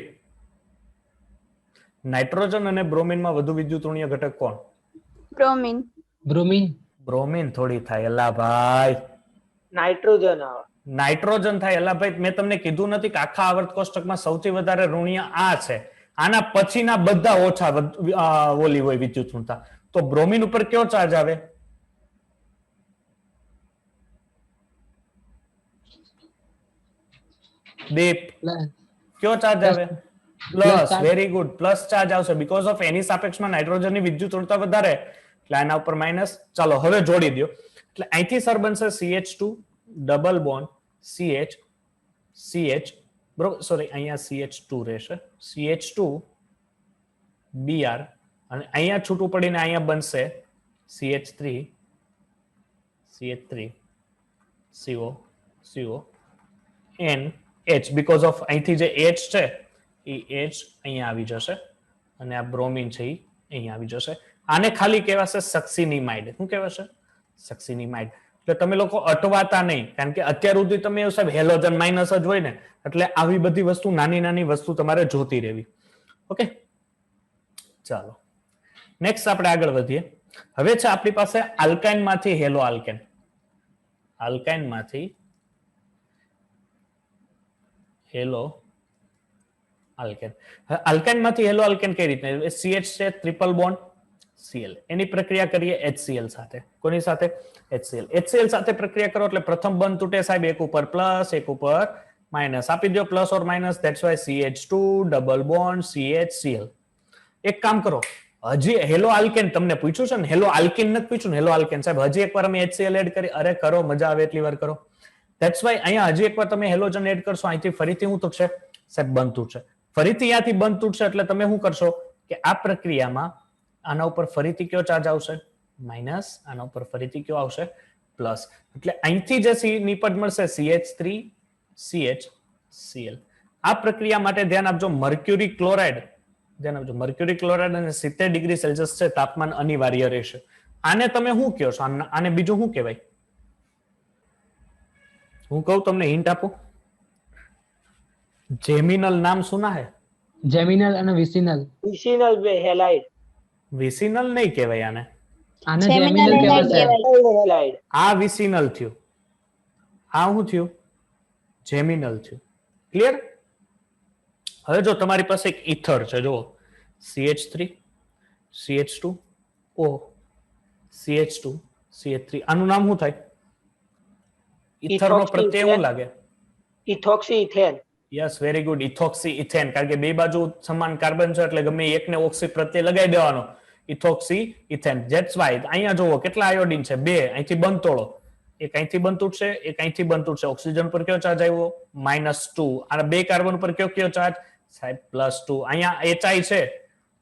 નાઇટ્રોજન અને બ્રોમિનમાં વધુ વિદ્યુતઋણીય ઘટક કોણ? બ્રોમીન. બ્રોમીન. બ્રોમિન થોડી થાય અલ્લા ભાઈ, નાઇટ્રોજન આવે. નાઇટ્રોજન થાય અલ્લા ભાઈ. મેં તમને કીધું નથી કે આખા આવર્ત કોષ્ટકમાં સૌથી વધારે ઋણીય આ છે, આના પછીના બધા ઓછા ઓલી હોય વિદ્યુતઋણતા. તો બ્રોમિન ઉપર કયો ચાર્જ આવે? દીપ, કયો ચાર્જ આવે? Plus. Very good, plus charge આવશે બીકોઝ ઓફ એની સાપેક્ષમાં નાઇટ્રોજનની વિદ્યુતઋણતા વધારે, એટલે આના ઉપર માઇનસ. ચાલો હવે જોડી દો. એટલે અહીંથી સર બનશે CH2 ડબલ બોન્ડ CH બરોબર, સોરી અહીંયા CH2 રહેશે, CH2 Br, અને અહીંયા છૂટું પડીને અહીંયા બનશે CH3 CO NH, because of અહીંથી જે H છે એ H અહીંયા આવી જશે અને આ બ્રોમિન છે એ અહીંયા આવી જશે. આને ખાલી કહેવાશે સક્સિનિમાઇડ. શું કહેવાશે? સક્સિનિમાઇડ. એટલે તમે લોકો અટવાતા નહીં, કારણ કે અત્યાર સુધી તમે એવું સાહેબ હેલોજન માઇનસ જ હોય ને, એટલે આવી બધી વસ્તુ નાની નાની વસ્તુ તમારે જોતી રહેવી. ઓકે, ચાલો નેક્સ્ટ આપણે આગળ વધીએ. હવે છે આપણી પાસે આલ્કાઇન માંથી હેલો આલ્કેન. આલ્કાઇન માંથી હેલો આલ્કેન. આલ્કાઇન માંથી હેલો આલ્કેન કઈ રીતે? CH છે ટ્રિપલ બોન્ડ Cl, એની પ્રક્રિયા કરીએ HCl સાથે. કોની સાથે? HCl. HCl સાથે પ્રક્રિયા કરો એટલે પ્રથમ બંધ તૂટે સાહેબ, એક ઉપર પ્લસ એક ઉપર માઇનસ આપી દો, plus or minus, that's why CH2 double bond CHCl. એક કામ કરો, હજી હેલો આલ્કેન તમને પૂછ્યું છે ને, હેલો આલ્કીન નથી પૂછ્યું ને, હેલો આલ્કેન સાહેબ હજી એકવાર અમે HCl એડ કરી. અરે કરો, મજા આવે એટલી વાર કરો. ધેટ્સ વાય અહીંયા હજી એકવાર તમે હેલોજન એડ કરશો, અહીંથી ફરીથી શું તૂટશે સાહેબ? બંધ તૂટશે. ફરીથી અહીંયાથી બંધ તૂટશે એટલે તમે શું કરશો કે આ પ્રક્રિયામાં આના ઉપર ફરીથી કયો ચાર્જ આવશે? માઇનસ. આના ઉપર ફરીથી કયો આવશે? પ્લસ. એટલે અહીંથી જે નિપજ મળશે CH3 CHCl. આ પ્રક્રિયા માટે ધ્યાન આપજો, મર્ક્યુરી ક્લોરાઇડ ધ્યાન આપજો, મર્ક્યુરી ક્લોરાઇડ અને 70 ડિગ્રી સેલ્સિયસ છે તાપમાન અનિવાર્ય રહેશે. આને તમે શું કહો છો? આને બીજું શું કહેવાય? હું કહું તમને હિન્ટ આપું, જેમિનલ નામ સુના હે? જેમિનલ અને વિસિનલ. Vicinal halide. વિસિનલ નહીં કહેવાય આને, આને Geminal જેમિનલ halide કહેવાય. કહેવાય. હેલાઇડ. આ વિસિનલ થયું, આ શું થયું? જેમિનલ થયું. ક્લિયર? હવે જો તમારી પાસે એક ઇથર છે, જો CH3 CH2 O CH2 CH3, આનું નામ શું થાય? ઇથરનો પ્રત્યય શું લાગે? Ethoxy ethane. Yes, very good, ethoxy ethane. કારણ કે બે બાજુ સમાન કાર્બન છે એટલે ગમે એકને ઓક્સી પ્રત્યય લગાવી દેવાનો, ઇથોક્સી ઇથેન. ધેટ્સ વાય અહીંયા જોવો કેટલા આયોડિન છે? 2. અહીંથી બંધ તોડો, એક અહીંથી બંધ તૂટશે, એક અહીંથી બંધ તૂટશે. ઓક્સિજન પર કયો ચાર્જ આવ્યો? -2. અને 2 કાર્બન પર કયો ચાર્જ સાહેબ? +2. અહીંયા HI છે,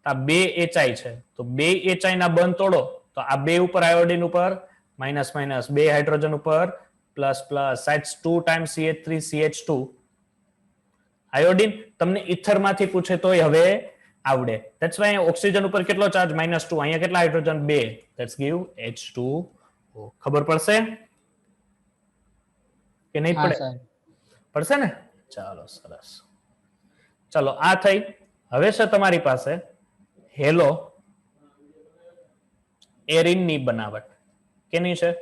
આ 2 HI છે, તો 2 HI ના બંધ તોડો તો આ 2 ઉપર આયોડિન ઉપર માઇનસ માઇનસ, 2 હાઇડ્રોજન ઉપર પ્લસ પ્લસ, સાહેબ 2 ટાઈમ્સ CH3 CH2 આયોડિન. તમને ઇથર માંથી પૂછે તોય હવે આવડે. ધેટ્સ વાય ઓક્સિજન ઉપર કેટલો ચાર્જ? -2. અહીંયા કેટલા હાઇડ્રોજન? 2. That's give H2O. ખબર પડશે કે નહીં હા પડે? સર. પડશે ને? ચાલો સરસ. ચાલો આ થઈ. હવે છે તમારી પાસે હેલો એરિનની બનાવટ. કેની છે?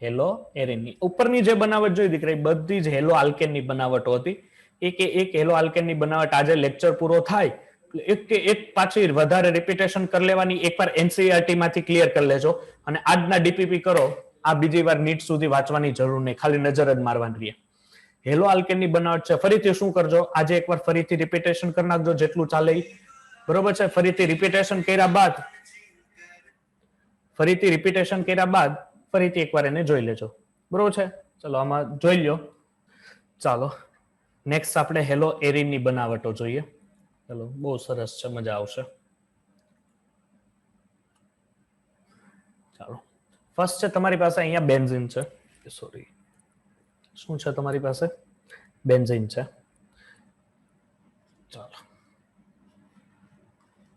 હેલો એરિનની. ઉપરની જે બનાવટ જોઈ દીકરી બધી જ હેલો આલ્કેનની બનાવટો હતી. એક હેલો આલ્કેનની બનાવટ આજે લેક્ચર પૂરો થાય એક કે એક પાછી વધારે રિપીટેશન કરી લેવાની. એકવાર એનસીઈઆરટી માંથી ક્લિયર કરી લેજો અને આજના ડીપીપી કરો. આ બીજી વાર નીટ સુધી વાંચવાની જરૂર નહીં, ખાલી નજર જ મારવાની રહે. હેલો આલ્કેનની બનાવટ છે. ફરીથી શું કરજો, આજે એકવાર ફરીથી રિપીટેશન કરી નાખજો જેટલું ચાલે. બરોબર છે? ફરીથી રિપીટેશન કર્યા બાદ ફરીથી એકવાર એને જોઈ લેજો. બરોબર છે? ચલો આમાં જોઈ લ્યો. ચાલો નેક્સ્ટ આપણે હેલો એરિનની બનાવટો જોઈએ. ચલો બહુ સરસ છે, મજા આવશે. ચાલો ફર્સ્ટ છે તમારી પાસે અહીંયા બેન્ઝીન છે. સોરી, શું છે તમારી પાસે? બેન્ઝીન છે. ચાલો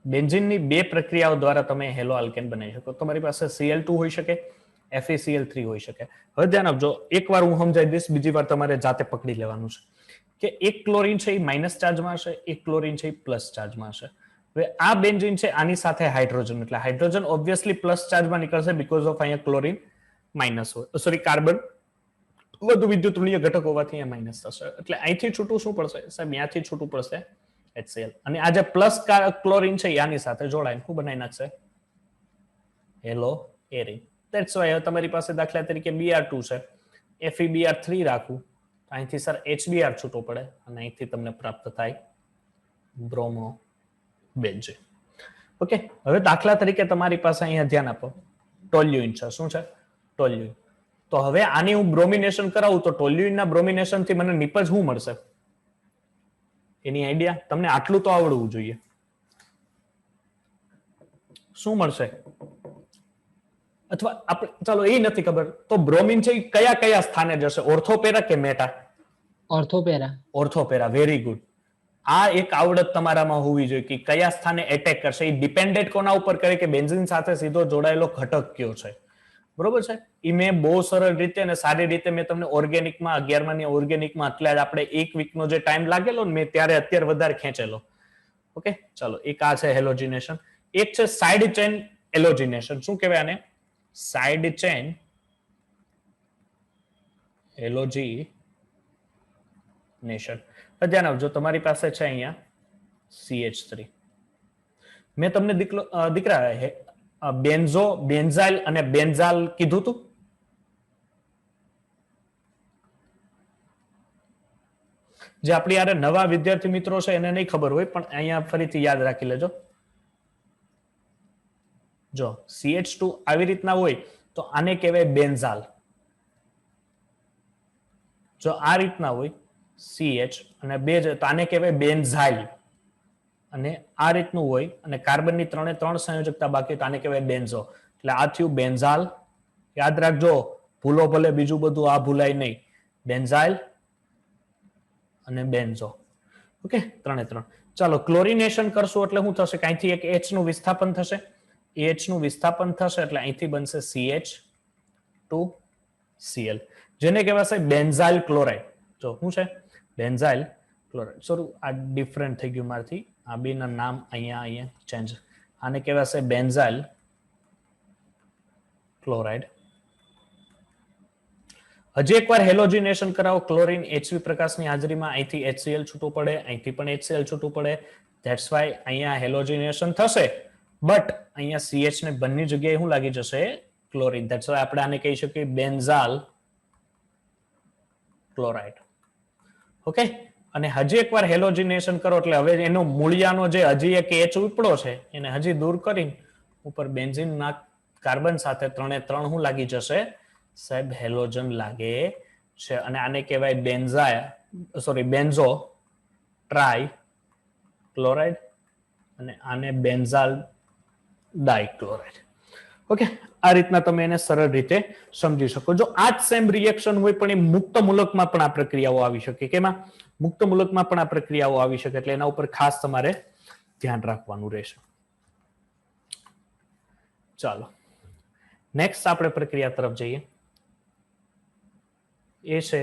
બેન્ઝીનની 2 પ્રક્રિયાઓ દ્વારા તમે હેલો આલ્કેન બનાવી શકો. તમારી પાસે Cl2 હોઈ શકે, FeCl3 હોઈ શકે. હવે ધ્યાન આપજો, એકવાર હું સમજાવી દઈશ, બીજી વાર તમારે જાતે પકડી લેવાનું છે. કે એક ક્લોરીન છે એ માઇનસ ચાર્જમાં હશે, એક ક્લોરીન છે એ પ્લસ ચાર્જમાં હશે. હવે આ બેન્ઝીન છે આની સાથે હાઇડ્રોજન, એટલે હાઇડ્રોજન ઓબ્વિયસલી પ્લસ ચાર્જમાં નીકળશે બીકોઝ ઓફ અહીંયા ક્લોરીન માઇનસ હોય, સોરી કાર્બન વધુ વિદ્યુતઋણીય ઘટક હોવાથી અહીંયા માઇનસ થશે. એટલે અહીંથી છૂટું શું પડશે સાહેબ? અહીંયાથી છૂટું પડશે HCl. અને આ જે પ્લસ ક્લોરીન છે આની સાથે જોડાઈને શું બનાવી નાખશે? Hello arene. ધેટ્સ વાય તમારી પાસે દાખલા તરીકે Br2 છે, FeBr3 રાખું, અહીંથી સર HBr છૂટો પડે અને અહીંથી તમને પ્રાપ્ત થાય બ્રોમો બેન્ઝીન. ઓકે, હવે દાખલા તરીકે તમારી પાસે અહીંયા ધ્યાન આપો, ટોલ્યુઇન છે. શું છે? ટોલ્યુઇન. તો હવે આની હું બ્રોમિનેશન કરાવું તો ટોલ્યુઇનના બ્રોમિનેશન થી મને નિપજ શું મળશે? એની આઈડિયા તમને આટલું તો આવડવું જોઈએ. શું મળશે? અથવા આપણે ચાલો એ નથી ખબર તો બ્રોમિન છે એ કયા કયા સ્થાને જશે? ઓર્થોપેરા કે meta? Ortho para. Ortho para. Very good. આ એક આવડત તમારામાં હોવી જોઈએ કે કયા સ્થાને એટેક કરશે. એ ડિપેન્ડેન્ટ કોના ઉપર કરે કે બેન્ઝીન સાથે સીધો જોડાયેલો ઘટક કયો છે. બરોબર છે? એ મેં બહુ સરળ રીતે અને સારી રીતે મેં તમને ઓર્ગેનિકમાં 11માની ઓર્ગેનિકમાં એટલે જ આપણે એક વીકનો જે ટાઈમ લાગેલો ને મેં ત્યારે અત્યારે વધારે ખેંચેલો. ઓકે, ચાલો એક આ છે હેલોજિનેશન. એક છે સાઇડ ચેન એલોજિનેશન. શું કહેવાય આને? Side chain halogenation. ધ્યાન આપજો, તમારી પાસે છે અહીંયા CH3. મેં તમને દીકરા બેન્ઝો, બેન્ઝાઇલ અને બેન્ઝાલ કીધું તું? જે આપણી યારે નવા વિદ્યાર્થી મિત્રો છે એને નહીં ખબર હોય પણ અહીંયા ફરીથી યાદ રાખી લેજો. જો CH2 આવી રીતના હોય તો આને કહેવાય બેન્ઝાલ. જો આ રીતના હોય CH અને બે તો આને કહેવાય બેન્ઝાઇલ. અને આ રીતનું હોય અને કાર્બનની ત્રણે ત્રણ સંયોજકતા બાકી તો આને કહેવાય બેન્ઝો. એટલે આ થયું બેન્ઝાલ. યાદ રાખજો, ભૂલો ભલે બીજું બધું આ ભૂલાય નહીં. બેન્ઝાઇલ અને બેન્ઝો. ઓકે, ત્રણે ત્રણ. ચાલો ક્લોરિનેશન કરશું એટલે શું થશે? અહીંથી એક H નું વિસ્થાપન થશે. H નું વિસ્થાપન થશે એટલે અહીંથી બનશે CH2Cl, જેને કહેવાશે બેન્ઝાઇલ ક્લોરાઇડ. જો શું છે? Benzyl chloride. સોરી, આ ડિફરન્ટ થઈ ગયું મારથી. આ બેના નામ અહીંયા ચેન્જ. આને કહેવાશે બેન્ઝાઇલ ક્લોરાઇડ. હજી એકવાર હેલોજિનેશન કરાવો. ક્લોરીન HV પ્રકાશની હાજરીમાં અહીંથી HCl છૂટું પડે, અહીંથી પણ HCl છૂટું પડે. ધેટ્સ વાય અહીંયા હેલોજિનેશન થશે. બટ અહીંયા CH ને બંને જગ્યાએ શું લાગી જશે? ક્લોરીન. ધેટ્સ વાય આપણે આને કહી શકીએ બેન્ઝાલ ક્લોરાઇડ. ઓકે, અને હજી એકવાર હેલોજિનેશન કરો એટલે હવે એનો મૂળિયાનો જે હજી એક H ઉપડો છે એને હજી દૂર કરીને ઉપર બેન્ઝીનના કાર્બન સાથે ત્રણે ત્રણ શું લાગી જશે? સાહેબ હેલોજન લાગે છે. અને આને કહેવાય બેન્ઝો ટ્રાય ક્લોરાઇડ અને આને બેન્ઝાલ ડાયક્લોરાઇડ. ઓકે, આ રીતના તમે એને સરળ રીતે સમજી શકો. જો આ જ સેમ રિએક્શન હોય પણ એ મુક્ત મૂલકમાં પણ આ પ્રક્રિયાઓ આવી શકે. કેમાં? મુક્ત મૂલકમાં પણ આ પ્રક્રિયાઓ આવી શકે. એટલે એના ઉપર ખાસ તમારે ધ્યાન રાખવાનું રહેશે. ચાલો નેક્સ્ટ આપણે પ્રક્રિયા તરફ જઈએ. એ છે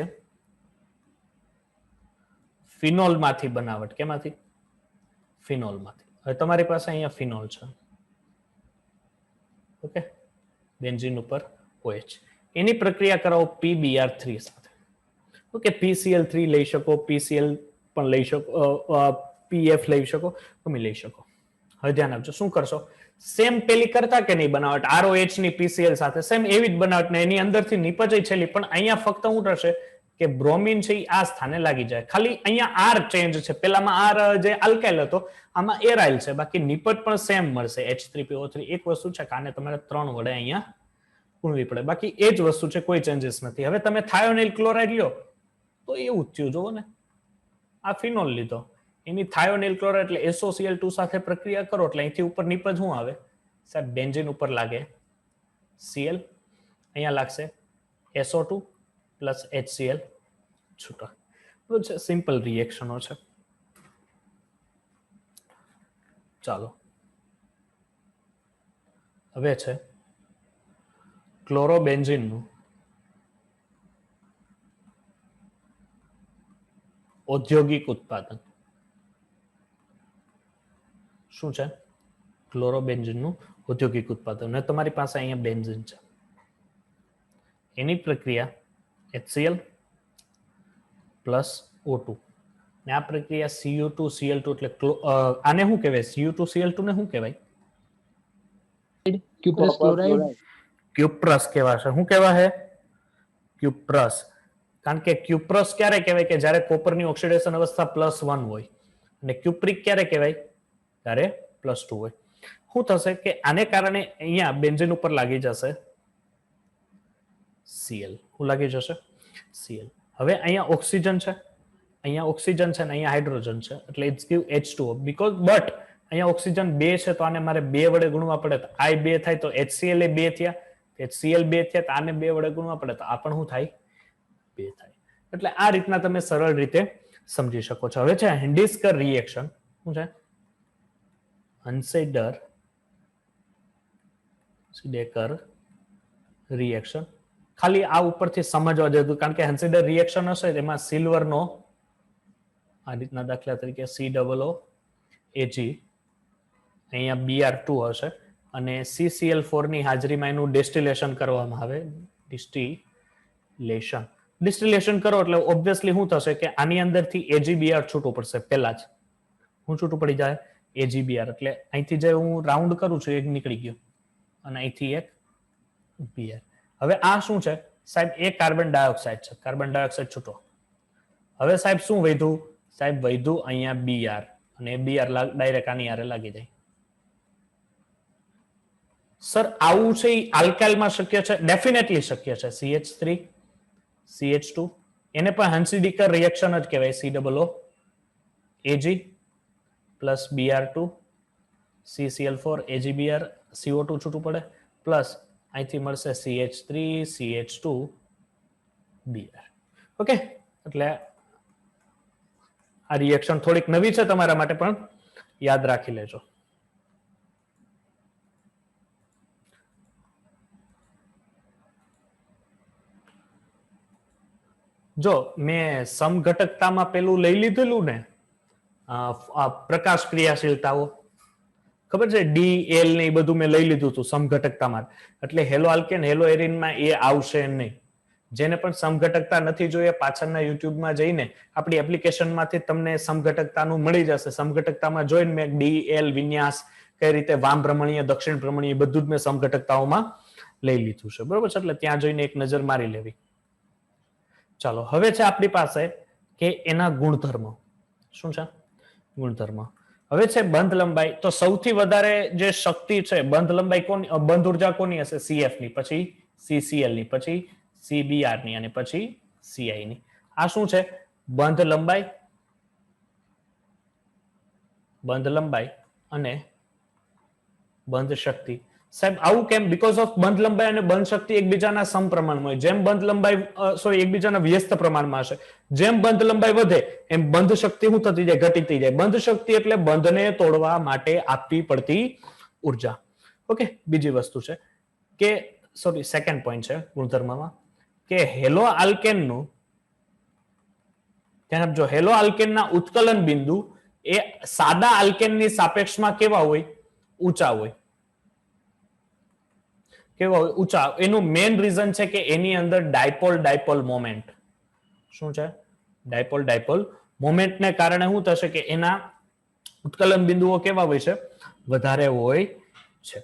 ફિનોલમાંથી બનાવટ. કેમાંથી? ફિનોલમાંથી. હવે તમારી પાસે અહીંયા ફિનોલ છે. ઓકે, બેન્ઝીન ઉપર OH. એની પ્રક્રિયા કરાવો PBr3 સાથે. ઓકે, PCl3 લઈ શકો, PCl પણ લઈ શકો, PF લઈ શકો, તમે લઈ શકો. હવે ધ્યાન આપજો, શું કરશો? સેમ પેલી કરતા કે નહીં બનાવટ ROH ની PCl સાથે સેમ એવી જ બનાવટ ને એની અંદરથી નિપજ છેલ્લી, પણ અહીંયા ફક્ત શું થશે કે બ્રોમિન છે એ આ સ્થાને લાગી જાય. ખાલી અહીંયા R ચેન્જ છે. પેલામાં R જે આલ્કાઇલ હતો આમાં એરાઇલ છે. બાકી નિપજ પણ સેમ મળશે H3PO3. એક વસ્તુ છે કે આને તમારે 3 વડે અહીંયા ગુણવી પડે. બાકી એ જ વસ્તુ છે, કોઈ ચેન્જીસ નથી. હવે તમે થાયોનિલ ક્લોરાઇડ લ્યો તો એવું જ થયું. જોવો ને, આ ફિનોલ લીધો, એની થાયોનિલ ક્લોરાઇડ એટલે SOCl2 સાથે પ્રક્રિયા કરો એટલે અહીંથી ઉપર નિપજ શું આવે? સાહેબ બેન્ઝીન ઉપર લાગે Cl, અહીંયા લાગશે SO2 પ્લસ HCl છૂટા. સિમ્પલ રિએક્શનો છે. ચાલો હવે છે ક્લોરોબેન્ઝીનનું ઔદ્યોગિક ઉત્પાદન શું છે? ક્લોરોબેન્ઝીનનું ઔદ્યોગિક ઉત્પાદન. અને તમારી પાસે અહીંયા બેન્ઝીન છે, એની પ્રક્રિયા HCl પ્લસ O2 ને આ પ્રક્રિયા CO2 Cl2 એટલે આને શું કહેવાય? CO2 Cl2 ને શું કહેવાય? Cuprous chloride. ક્યુપ્રસ કહેવાશે. શું કહેવાશે? ક્યુપ્રસ. કારણ કે ક્યુપ્રસ ક્યારે કહેવાય? કે જ્યારે કોપરની ઓક્સિડેશન અવસ્થા +1 હોય, અને ક્યુપ્રિક ક્યારે કહેવાય? ત્યારે +2 હોય. શું થશે કે આને કારણે અહીંયા બેન્ઝીન ઉપર લાગી જશે Cl. શું લાગી જશે? Cl. હવે અહીંયા ઓક્સિજન છે, અહીંયા ઓક્સિજન છે ને અહીંયા હાઇડ્રોજન છે, એટલે it's give H2O. Because but અહીંયા ઓક્સિજન 2 છે, તો આને મારે 2 વડે ગુણવા પડે, તો I 2 થાય, તો HCl એ 2 થયા, HCl 2 થયા, તો આને 2 વડે ગુણવા પડે, તો આ પણ શું થાય? 2 થાય. એટલે આ રીતના તમે સરળ રીતે સમજી શકો છો. હવે છે હેન્ડિસ્કર રિએક્શન. શું છે? હન્સેડર રિએક્શન. ખાલી આ ઉપરથી સમજવા જેવું, કારણ કે હન્સેડર રિએક્શન હશે એમાં સિલ્વરનો આ રીતના દાખલા તરીકે COO Ag, અહીંયા Br2 હશે, અને CCl4 ની હાજરીમાં એનું ડિસ્ટિલેશન કરવામાં આવે. ડિસ્ટિલેશન કરો એટલે ઓબ્વિયસલી શું થશે કે આની અંદરથી AgBr છૂટું પડશે. પહેલા જ શું છૂટું પડી જાય? AgBr. એટલે અહીંથી જે હું રાઉન્ડ કરું છું એક નીકળી ગયો, અને અહીંથી એક Br. હવે આ શું છે સાહેબ? એ કાર્બન ડાયોક્સાઇડ છે. કાર્બન ડાયોક્સાઇડ છૂટો. હવે સાહેબ શું વધ્યું? સાહેબ વધ્યું અહીંયા Br, અને Br ડાયરેક્ટ આની હારે લાગી જાય. સર આવું છે એ આલ્કાઇલમાં શક્ય છે? ડેફિનેટલી શક્ય છે. CH3 CH2 એને પણ હન્સીડીકર રિએક્શન જ કહેવાય. COO Ag plus Br2 CCl4 AgBr CO2 છૂટું પડે, પ્લસ અહીંથી મળશે CH3 CH2 Br. ઓકે, એટલે આ રિએક્શન થોડીક નવી છે તમારા માટે, પણ યાદ રાખી લેજો. જો મેં સમઘટકતામાં પેલું લઈ લીધેલું ને, પ્રકાશ ક્રિયાશીલતાઓ ખબર છે, DL ને એ બધું મેં લઈ લીધું હતું સમઘટકતામાં. એટલે હેલો આલ્કેન હેલો એરિનમાં એ આવશે નહીં. જેને પણ સમઘટકતા નથી જોઈએ, પાછળના યુટ્યુબમાં જઈને આપણી એપ્લિકેશનમાંથી તમને સમઘટકતાનું મળી જશે. સમઘટકતામાં જોઈને મેં DL વિન્યાસ કઈ રીતે વામ ભ્રમણીય દક્ષિણ ભ્રમણીય બધું જ મેં સમઘટકતાઓમાં લઈ લીધું છે. બરોબર છે? એટલે ત્યાં જોઈને એક નજર મારી લેવી. ચાલો, હવે છે આપણી પાસે કે એના ગુણધર્મ. શું છે? ગુણધર્મ. હવે છે બંધ લંબાઈ. તો સૌથી વધારે જે શક્તિ છે બંધ લંબાઈ કોની, બંધ ઉર્જા કોની હશે? CF ની, પછી CCl ની, પછી CBr ની, અને પછી CI ની. આ શું છે? બંધ લંબાઈ અને બંધ શક્તિ. સાહેબ આવું કેમ? બીકોઝ ઓફ બંધ લંબાઈ અને બંધ શક્તિ એકબીજાના સમપ્રમાણમાં હોય. જેમ બંધ લંબાઈ એકબીજાના વ્યસ્ત પ્રમાણમાં હશે, જેમ બંધ લંબાઈ વધે એમ બંધ શક્તિ શું થતી જાય? ઘટીતી જાય. બંધ શક્તિ એટલે બંધને તોડવા માટે આપવી પડતી ઉર્જા. ઓકે, બીજી વસ્તુ છે કે સેકન્ડ પોઈન્ટ છે ગુણધર્મમાં કે હેલો આલ્કેનનું, ધ્યાન આપજો, હેલો આલ્કેનના ઉત્કલન બિંદુ એ સાદા આલ્કેનની સાપેક્ષમાં કેવા હોય? ઊંચા હોય. કેવા હોય? ઊંચા. એનું મેઇન રીઝન છે કે એની અંદર ડાયપોલ મોમેન્ટ. શું છે? ડાયપોલ મોમેન્ટને કારણે શું થશે કે એના ઉત્કલન બિંદુઓ કેવા હોય છે? વધારે હોય છે.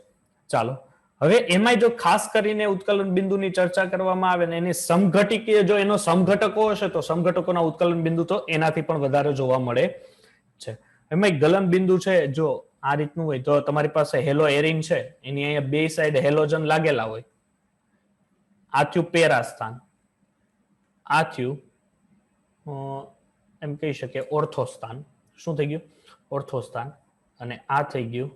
ચાલો, હવે એમાં જો ખાસ કરીને ઉત્કલન બિંદુની ચર્ચા કરવામાં આવે ને એની સમઘટિકીય જો એનો સમઘટકો હશે તો સમઘટકોના ઉત્કલન બિંદુ તો એનાથી પણ વધારે જોવા મળે છે. એમાં ગલન બિંદુ છે, જો આ રીતનું હોય તો તમારી પાસે હેલો એરિન છે, એની અહીંયા બે સાઈડ હેલોજન લાગેલા હોય. આ થયું પેરા સ્થાન, આ થયું એમ કહી શકીએ ઓર્થો સ્થાન. શું થઈ ગયું? ઓર્થો સ્થાન. અને આ થઈ ગયું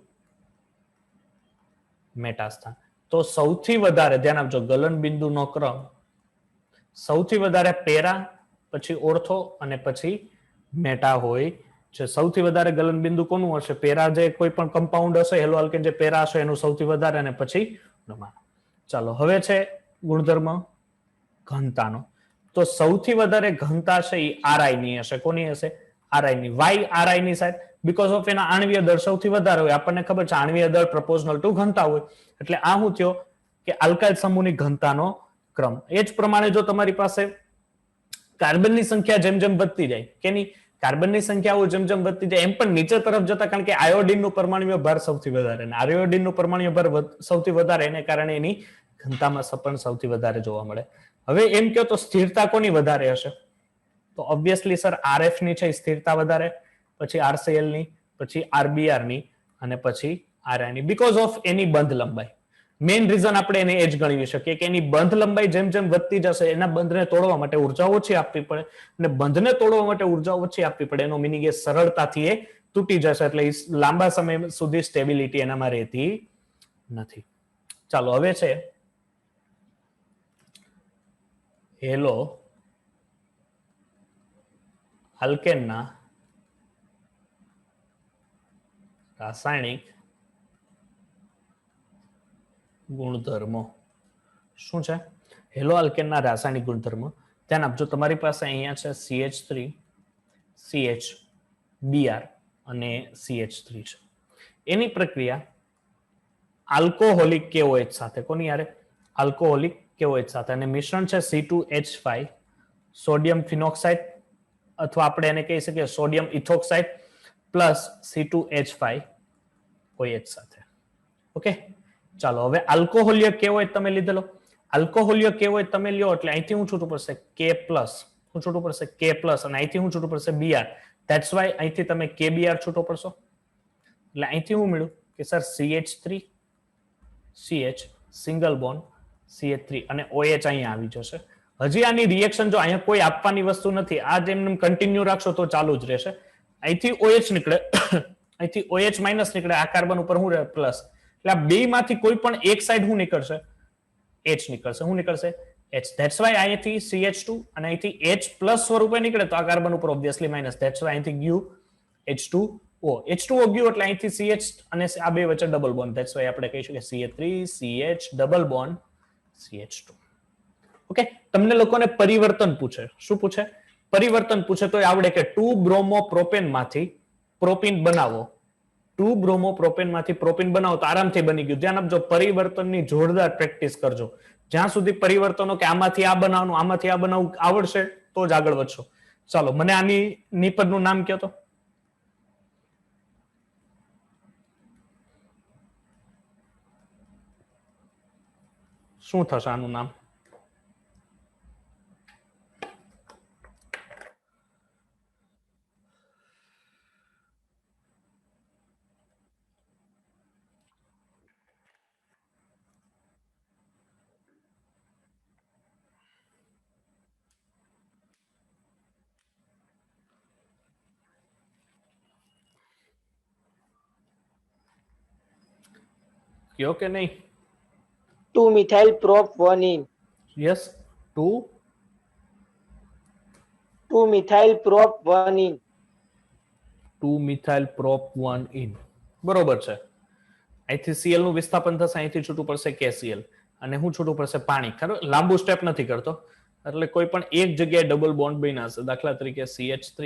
મેટા સ્થાન. તો સૌથી વધારે ધ્યાન આપજો, ગલન બિંદુનો ક્રમ સૌથી વધારે પેરા, પછી ઓર્થો અને પછી મેટા હોય છે. સૌથી વધારે ગલન બિંદુ કોનું હશે? પેરા, જે કોઈ પણ કમ્પાઉન્ડ હશે હેલો આલ્કેન જે પેરા હશે એનું સૌથી વધારે, અને પછી પ્રમાણ. ચાલો, હવે છે ગુણધર્મ ઘનતાનો. તો સૌથી વધારે ઘનતા છે એ આરઆઈ ની હશે. કોની હશે? આરઆઈ ની. વાય આરઆઈ ની સાહેબ? બીકોઝ ઓફ એના આણ્વીય દળ સૌથી વધારે હોય. આપણને ખબર છે આણ્વીય દળ પ્રપોઝનલ ટુ ઘનતા હોય. એટલે આ શું થયો કે આલ્કાઇલ સમૂહની ઘનતાનો ક્રમ. એ જ પ્રમાણે જો તમારી પાસે કાર્બનની સંખ્યા જેમ જેમ વધતી જાય કે નહીં, કાર્બનની સંખ્યાઓ જેમ જેમ વધતી જાય એમ પણ નીચે તરફ જતા, કારણ કે આયોડિનનું પરમાણુય ભાર સૌથી વધારે, અને આયોડિનનું પરમાણુય ભાર સૌથી વધારે, એને કારણે એની ઘનતામાં પણ સૌથી વધારે જોવા મળે. હવે એમ કહો તો સ્થિરતા કોની વધારે હશે? તો ઓબ્વિયસલી સર આરએફ ની છે સ્થિરતા વધારે, પછી આરસીએલ ની, પછી આરબીઆર ની, અને પછી આરઆઈ ની, બીકોઝ ઓફ એની બંધ લંબાઈ. મેઇન રીઝન આપણે એને એ જ ગણી શકીએ કે એની બંધ લંબાઈ જેમ જેમ વધતી જશે એના બંધને તોડવા માટે ઉર્જા ઓછી આપવી પડે, અને બંધને તોડવા માટે ઉર્જા ઓછી આપવી પડે એનો મિનિંગ એ સરળતાથી એ તૂટી જશે, એટલે લાંબા સમય સુધી સ્ટેબિલિટી એનામાં રહેતી નથી. ચાલો હવે છે હેલો આલ્કેનના રાસાયણિક ગુણધર્મો. શું છે? હેલો આલ્કેનના રાસાયણિક ગુણધર્મો. ધ્યાન આપજો, તમારી પાસે અહીંયા છે CH3, CHBr અને CH3 છે. એની પ્રક્રિયા આલ્કોહોલિક KOH સાથે, કોની યારે? આલ્કોહોલિક KOH સાથે, અને મિશ્રણ છે C2H5 સોડિયમ ફિનોક્સાઇડ, અથવા આપણે એને કહી શકીએ સોડિયમ ઇથોક્સાઇડ પ્લસ C2H5 OH સાથે. ઓકે, ચાલો હવે આલ્કોહોલિય KOH તમે લીધેલો. આલ્કોહોલિય KOH તમે લ્યો એટલે અહીંથી હું છૂટું પડશે K+, હું છૂટું પડશે K+, અને અહીંથી હું છૂટું પડશે Br. ધેટ્સ વાય અહીંથી તમે KBr છૂટો પડશો. એટલે અહીંથી હું મળ્યું કે sir CH3 CH single bond CH3 અને OH અહીંયા આવી જશે. હજી આની રિએક્શન જો અહીંયા કોઈ આપવાની વસ્તુ નથી, આ જેમ કન્ટિન્યુ રાખશો તો ચાલુ જ રહેશે. અહીંથી OH નીકળે, અહીંથી OH માઇનસ નીકળે, આ કાર્બન ઉપર હું રહે પ્લસ, એટલે આ બે માંથી કોઈ પણ એક સાઈડ શું નીકળશે? H નીકળશે. શું નીકળશે? H. ધેટ્સ વાય અહીંથી CH2 અને અહીંથી H પ્લસ સ્વરૂપે નીકળે તો આ કાર્બન ઉપર ઓબ્વિયસલી માઇનસ. ધેટ્સ વાય અહીંથી ગયું H2O. H2O ગયું એટલે અહીંથી CH અને આ બે વચ્ચે ડબલ બોન્ડ. ધેટ્સ વાય આપણે કહીશું કે CH3 CH double bond CH2. Okay, તમને લોકોને પરિવર્તન પૂછે. શું પૂછે? પરિવર્તન પૂછે તો આવડે કે 2 બ્રોમોપ્રોપેન માંથી પ્રોપીન બનાવો. 2 બ્રોમોપ્રોપેન માંથી પ્રોપીન બનાવો તો આરામથી બની ગયું. ધ્યાન આપજો, પરિવર્તનની જોરદાર પ્રેક્ટિસ કરજો. જ્યાં સુધી પરિવર્તનો કે આમાંથી આ બનાવવાનું આમાંથી આ બનાવવું આવડશે તો જ આગળ વધશો. ચાલો, મને આની નિપજનું નામ કહો તો. શું થશે આનું નામ? કયો કે નહીં? 2 methyl prop 1-ene. Yes, 2 methyl prop 1-ene. 2 methyl prop 1-ene. બરોબર છે. અહીંથી Cl નું વિસ્થાપન થશે, અહીંથી છૂટું પડશે KCl, અને હું છૂટું પડશે પાણી. ખરું, લાંબુ સ્ટેપ નથી કરતો, એટલે કોઈ પણ એક જગ્યાએ ડબલ બોન્ડ બન્યા હશે. દાખલા તરીકે CH3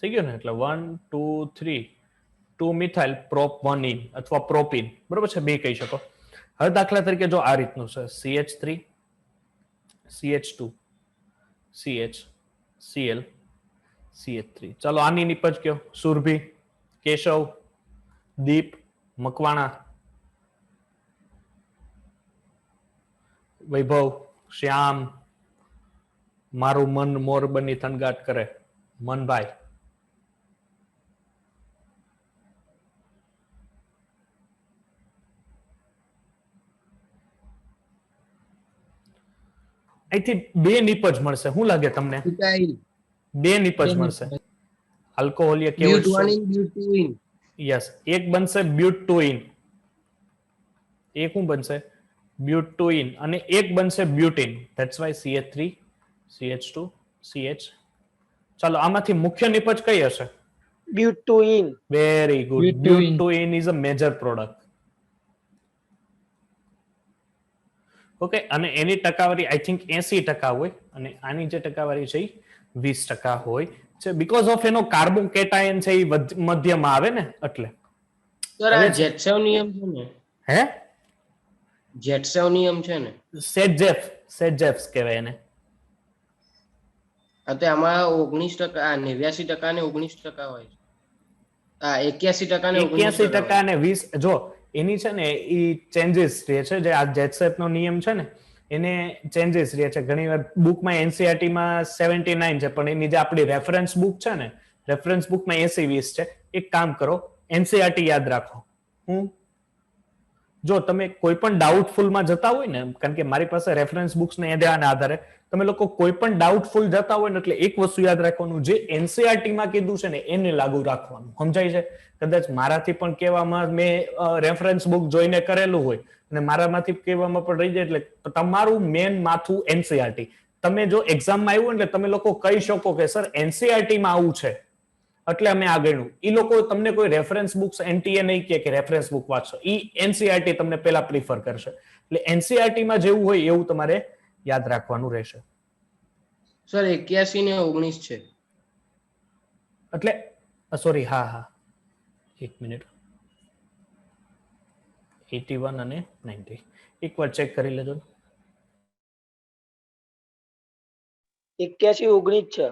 થઈ ગયું ને, એટલે 1 2 3 2 મિથાઇલ પ્રોપ 1-ene અથવા પ્રોપીન. બરોબર છે, બે કહી શકો. હવે દાખલા તરીકે જો આ રીતનું છે CH3 CH2 CH Cl CH3. ચાલો આની નિપજ કયો. સુરભી, કેશવ, દીપ, મકવાણા, વૈભવ, શ્યામ, મારું મન મોર બની થનગાટ કરે, મનભાઈ. અહીંથી બે નિપજ મળશે. શું લાગે તમને? Ethyl. બે નિપજ મળશે. આલ્કોહોલિય But 1 કેવું? in but 2 in. યસ, એક બનશે બ્યુટ-2-ene, એક શું બનશે? બ્યુટ-2-ene, અને એક બનશે બ્યુટીન. That's why CH3 CH2 CH. ચાલો, આમાંથી મુખ્ય નિપજ કઈ હશે? But-2-ene. Very good. Butene. Butene is a major product. Okay, અને એની ટકાવારી આઈ થિંક 80% હોય અને આની જે ટકાવારી છે એ 20% હોય છે, બીકોઝ ઓફ એનો કાર્બોકેટાયન છે એ મધ્યમાં આવે ને એટલે. સર આ જેટસેવ નિયમ છે ને, હે જેટસેવ નિયમ છે ને, સેટજેફ કહેવાય એને. તો આમાં 19% 89% ને 19% હોય છે. 81% ને 81% અને 20 જો એની છે ને એ ચેન્જીસ રહે છે, જે આ જેટસેફ નો નિયમ છે ને એને ચેન્જીસ રહે છે. ઘણી વાર બુકમાં એનસીઆરટી માં 79 છે, પણ એની જે આપણી રેફરન્સ બુક છે ને, રેફરન્સ બુકમાં 80-20 છે. એક કામ કરો, એનસીઆરટી યાદ રાખો. જો તમે કોઈ પણ ડાઉટફુલમાં જતા હોય ને, કારણ કે મારી પાસે રેફરન્સ બુક્સ ને એના આધારે તમે લોકો કોઈ પણ ડાઉટફુલ જતા હોય ને, એટલે એક વસ્તુ યાદ રાખવાનું, જે એનસીઆરટી માં કીધું છે ને એને લાગુ રાખવાનું. સમજાય છે? કદાચ મારાથી પણ કહેવામાં મેં રેફરન્સ બુક જોઈને કરેલું હોય અને મારામાંથી કહેવામાં પણ રહી જાય, એટલે તમારું મેન માથું એનસીઆરટી. તમે જો એક્ઝામમાં આવ્યું એટલે તમે લોકો કહી શકો કે સર એનસીઆરટી માં આવું છે એટલે અમે આ ગણ્યું. એ લોકો તમને કોઈ રેફરન્સ બુક્સ એનટીએ નહીં કે રેફરન્સ બુક વાંચો, એ એનસીઆરટી તમને પહેલા પ્રિફર કરશે. એટલે એનસીઆરટી માં જેવું હોય એવું તમારે યાદ રાખવાનું રહેશે. સર 81 ને 19 છે એટલે સોરી, હા એક મિનિટ, 81 અને 90 એકવાર ચેક કરી લેજો. 81-19 છે.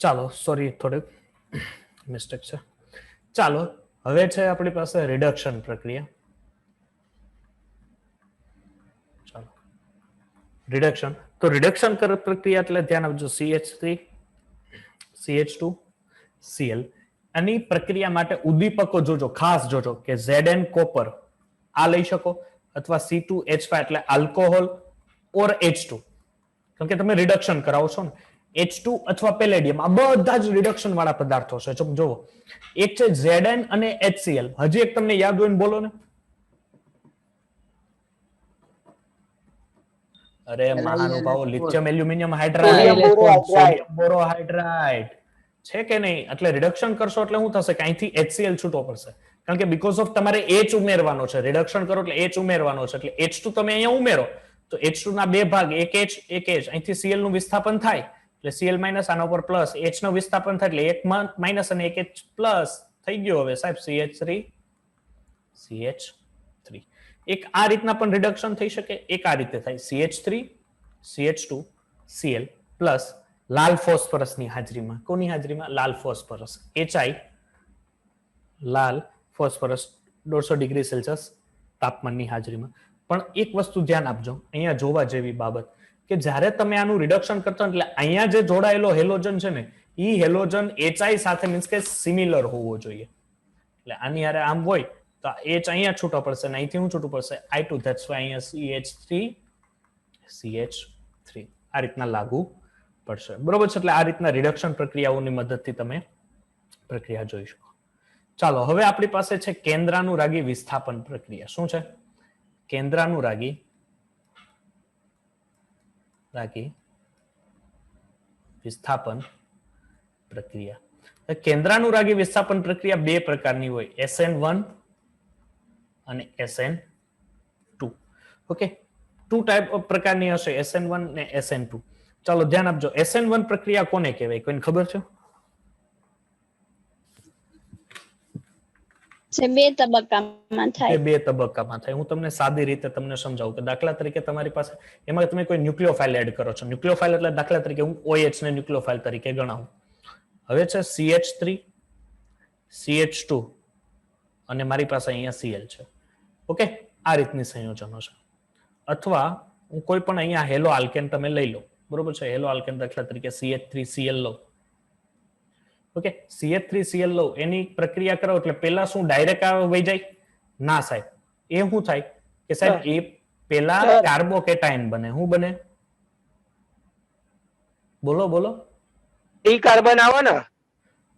ચાલો, સોરી, થોડીક મિસ્ટેક છે. ચાલો, હવે છે આપણી પાસે રિડક્શન પ્રક્રિયા. ચાલો, રિડક્શન. તો રિડક્શન પ્રક્રિયા એટલે ધ્યાન આપજો, CH3 CH2 Cl. આની પ્રક્રિયા માટે ઉદ્દીપકો જોજો, ખાસ જોજો કે Zn કોપર આ લઈ શકો, અથવા C2H5 એટલે આલ્કોહોલ ઓર H2, કારણ કે તમે રિડક્શન કરાવો છો ને. H2 અથવા પેલેડિયમ, આ બધા જ રિડક્શન વાળા પદાર્થો છે. જોવો, એક છે Zn અને HCl. હજી એક તમને યાદ હોય ને બોલો ને. અરે મહાનુભાવો, લિથિયમ એલ્યુમિનિયમ હાઇડ્રાઇડ, સોડિયમ બોરોહાઇડ્રાઇડ છે કે નહીં? એટલે રિડક્શન કરશો એટલે શું થશે કે અહીંથી HCl છૂટો પડશે, કારણ કે બીકોઝ ઓફ તમારે H ઉમેરવાનો છે. રિડક્શન કરો એટલે H ઉમેરવાનો છે, એટલે H2 તમે અહીંયા ઉમેરો તો H2 ના બે ભાગ, એક H એક H, અહીંથી Cl નું વિસ્થાપન થાય એટલે Cl માઇનસ, આના ઉપર પ્લસ, H નું વિસ્થાપન થાય એટલે એક માઇનસ અને એક H પ્લસ થઈ ગયો. હવે સાહેબ CH3 CH3. એક આ રીતના પણ રિડક્શન થઈ શકે, એક આ રીતે થાય, CH3 CH2 Cl પ્લસ લાલ ફોસ્ફરસની હાજરીમાં. કોની હાજરીમાં? લાલ ફોસ્ફરસ, HI, લાલ ફોસ્ફરસ 150 ડિગ્રી સેલ્સિયસ તાપમાનની હાજરીમાં. પણ એક વસ્તુ ધ્યાન આપજો, અહીંયા જોવા જેવી બાબત, કે જ્યારે તમે આનું રિડક્શન કરતા એટલે અહીંયા જે જોડાયેલો હેલોજન છે ને, એ હેલોજન HI સાથે મીન્સ કે સિમિલર હોવો જોઈએ. એટલે આની હારે આમ હોય તો H અહીંયા છૂટો પડશે ને અહીંથી શું છૂટું પડશે? I2. ધેટ્સ વાય અહીંયા CH3 CH3 આ રીતના લાગુ પડશે. બરોબર છે? એટલે આ રીતના રિડક્શન પ્રક્રિયાઓની મદદથી તમે પ્રક્રિયા જોઈ શકો. ચાલો, હવે આપણી પાસે છે કેન્દ્રાનુરાગી વિસ્થાપન પ્રક્રિયા. શું છે? કેન્દ્રાનુરાગી વિસ્થાપન પ્રક્રિયા. કેન્દ્રાનુરાગી વિસ્થાપન પ્રક્રિયા બે પ્રકારની હોય, SN1 અને SN2. Okay, two type of પ્રકારની હશે, SN1 ને SN2. ચાલો ધ્યાન આપજો. SN1 પ્રક્રિયા કોને કહેવાય? કોઈને ખબર છે? જે બે તબક્કામાં થાય. બે તબક્કામાં થાય. હું તમને સાદી રીતે તમને સમજાવું કે દાખલા તરીકે તમારી પાસે એમાં તમે કોઈ ન્યુક્લિયોફાઇલ એડ કરો છો. ન્યુક્લિયોફાઇલ એટલે દાખલા તરીકે હું OH ને ન્યુક્લિયોફાઇલ તરીકે ગણાવું. હવે છે CH3 CH2 અને મારી પાસે અહીંયા Cl છે. ઓકે, આ રીતની સંયોજનો છે. અથવા હું કોઈ પણ અહીંયા હેલો આલ્કેન તમે લઈ લો, બરોબર છે? હેલો આલ્કેન દાખલા તરીકે CH3Cl લો. ઓકે, CH3Cl લો, એની પ્રક્રિયા કરો એટલે પેલા શું ડાયરેક્ટ વહી જાય? ના સાહેબ, એ શું થાય કે સાહેબ એ પેલા કાર્બોકેટાયન બને. શું બને? બોલો બોલો. ડી કાર્બન આવે ને?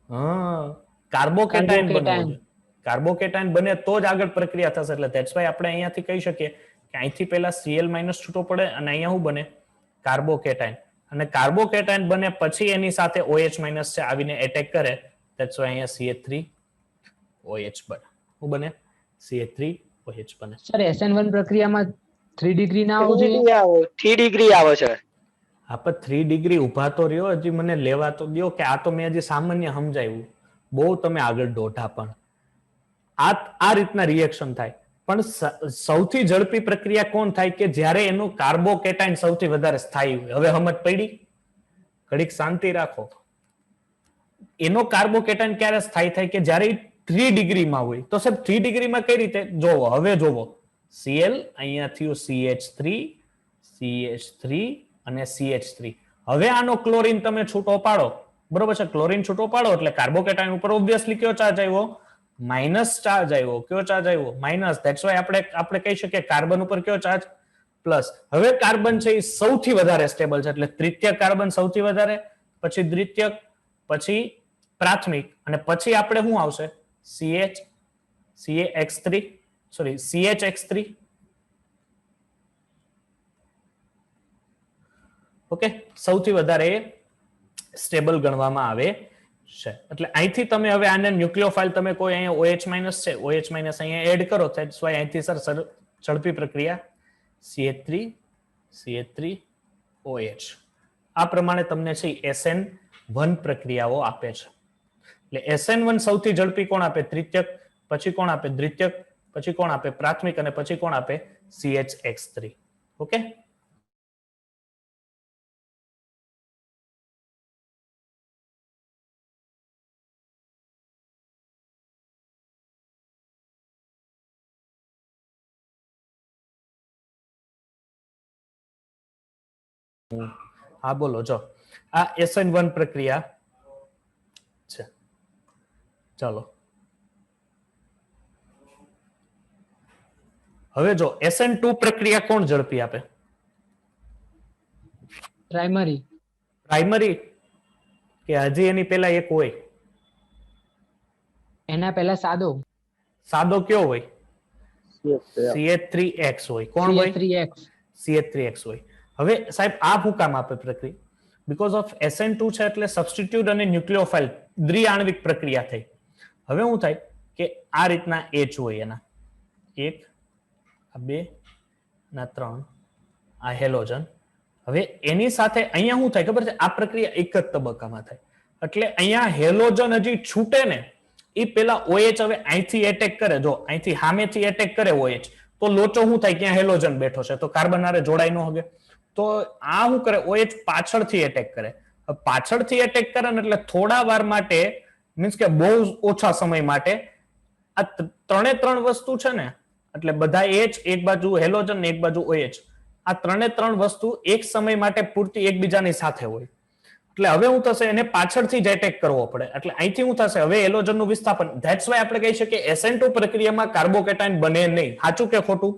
હા, કાર્બોકેટાયન બને. કાર્બોકેટાયન બને તો જ આગળ પ્રક્રિયા થશે. એટલે ધેટ્સ વાય આપણે અહીંયાથી કહી શકીએ કે અહીંથી પહેલા Cl માઇનસ છૂટો પડે અને અહીંયા શું બને? કાર્બોકેટાયન. અને કાર્બોકેટાયન બને પછી એની સાથે OH માઇનસ છે આવીને એટેક કરે, ધેટ્સ વાય અહીંયા CH3OH બને. શું બને? CH3OH બને. સર SN1 પ્રક્રિયામાં 3 ડિગ્રી ના આવવું જોઈએ? 3 ડિગ્રી આવે છે. આ પર 3 ડિગ્રી ઉભા તો રહ્યો, હજી મને લેવા તો દો કે આ તો મેં હજી સામાન્ય સમજાવ્યું. બહુ તમે આગળ દોઢા પણ આ રીતના રિએક્શન થાય. પણ સૌથી ઝડપી પ્રક્રિયા કોણ થાય કે જ્યારે એનું કાર્બોકેટાઇન સૌથી વધારે સ્થાયી હોય. હવે સમજ પડી? ઘડીક શાંતિ રાખો. એનો કાર્બોકેટાઇન ક્યારે સ્થાયી થાય કે જ્યારે 3 ડિગ્રીમાં હોય. તો સાહેબ 3 ડિગ્રીમાં કઈ રીતે જોવો? હવે જોવો, Cl અહીંયા થયું CH3 અને CH3. હવે આનો ક્લોરીન તમે છૂટો પાડો, બરોબર છે? ક્લોરીન છૂટો પાડો એટલે કાર્બોકેટાઇન ઉપર ઓબ્વિયસલી કયો ચાર્જ આવ્યો? માઇનસ ચાર્જ આવ્યો. કયો ચાર્જ આવ્યો? માઇનસ. ધેટ્સ વાય આપણે કહી શકીએ કાર્બન ઉપર કયો ચાર્જ? પ્લસ. હવે કાર્બન છે એ સૌથી વધારે સ્ટેબલ છે, એટલે તૃતીય કાર્બન સૌથી વધારે, પછી દ્વિતીયક, પછી પ્રાથમિક, અને પછી આપણે શું આવશે? CHX3. ઓકે, સૌથી વધારે સ્ટેબલ ગણવામાં આવે છે. એટલે અહીંથી તમે હવે આને ન્યુક્લિયોફાઇલ તમે કોઈ અહીંયા OH- છે, OH- અહીંયા એડ કરો, ધેટ્સ વાય અહીંથી સર ઝડપી પ્રક્રિયા CH3OH. આ પ્રમાણે તમને છે SN1 પ્રક્રિયાઓ આપે છે. એટલે SN1 સૌથી ઝડપી કોણ આપે? તૃતીયક, પછી કોણ આપે? દ્વિતીયક, પછી કોણ આપે? પ્રાથમિક, અને પછી કોણ આપે? CHX3. ઓકે, હા બોલો. જો આ SN1 પ્રક્રિયા છે. ચાલો હવે જો SN2 પ્રક્રિયા કોણ ઝડપી આપે? પ્રાઇમરી. પ્રાઇમરી કે હજી એની પહેલા એક હોય? એના પહેલા સાદો સાદો કયો હોય? CH3X હોય. કોણ હોય? CH3X. CH3X હોય. હવે સાહેબ આ શું કામ આપે પ્રક્રિયા? બીકોઝ ઓફ SN2 છે એટલે સબસ્ટિટ્યુટ અને ન્યુક્લિયોફાઇલ દ્વિઆણવિક પ્રક્રિયા થઈ. હવે શું થાય કે આ રીતના H હોય, એના 1, 2, 3, આ હેલોજન. હવે એની સાથે અહીંયા શું થાય ખબર છે? આ પ્રક્રિયા એક જ તબક્કામાં થાય. એટલે અહીંયા હેલોજન હજી છૂટે ને એ પેલા OH હવે અહીંથી એટેક કરે. જો અહીંથી સામેથી એટેક કરે OH, તો લોચો શું થાય? ક્યાં હેલોજન બેઠો છે, તો કાર્બન હારે જોડાઈ ન શકે. તો આ શું કરે? OH પાછળથી એટેક કરે. પાછળથી એટેક કરે ને એટલે થોડા વાર માટે, મીન્સ કે બહુ ઓછા સમય માટે આ ત્રણ વસ્તુ છે ને, એટલે બધા H એક બાજુ હેલોજન ને એક બાજુ OH, આ ત્રણ વસ્તુ એક સમય માટે પૂરતી એકબીજાની સાથે હોય. એટલે હવે શું થશે? એને પાછળથી જ એટેક કરવો પડે. એટલે અહીંથી શું થશે? હવે હેલોજનનું વિસ્થાપન. ધેટ્સ વાય આપણે કહી શકીએ SN2 પ્રક્રિયામાં કાર્બોકેટાઇન બને નહીં. સાચું કે ખોટું?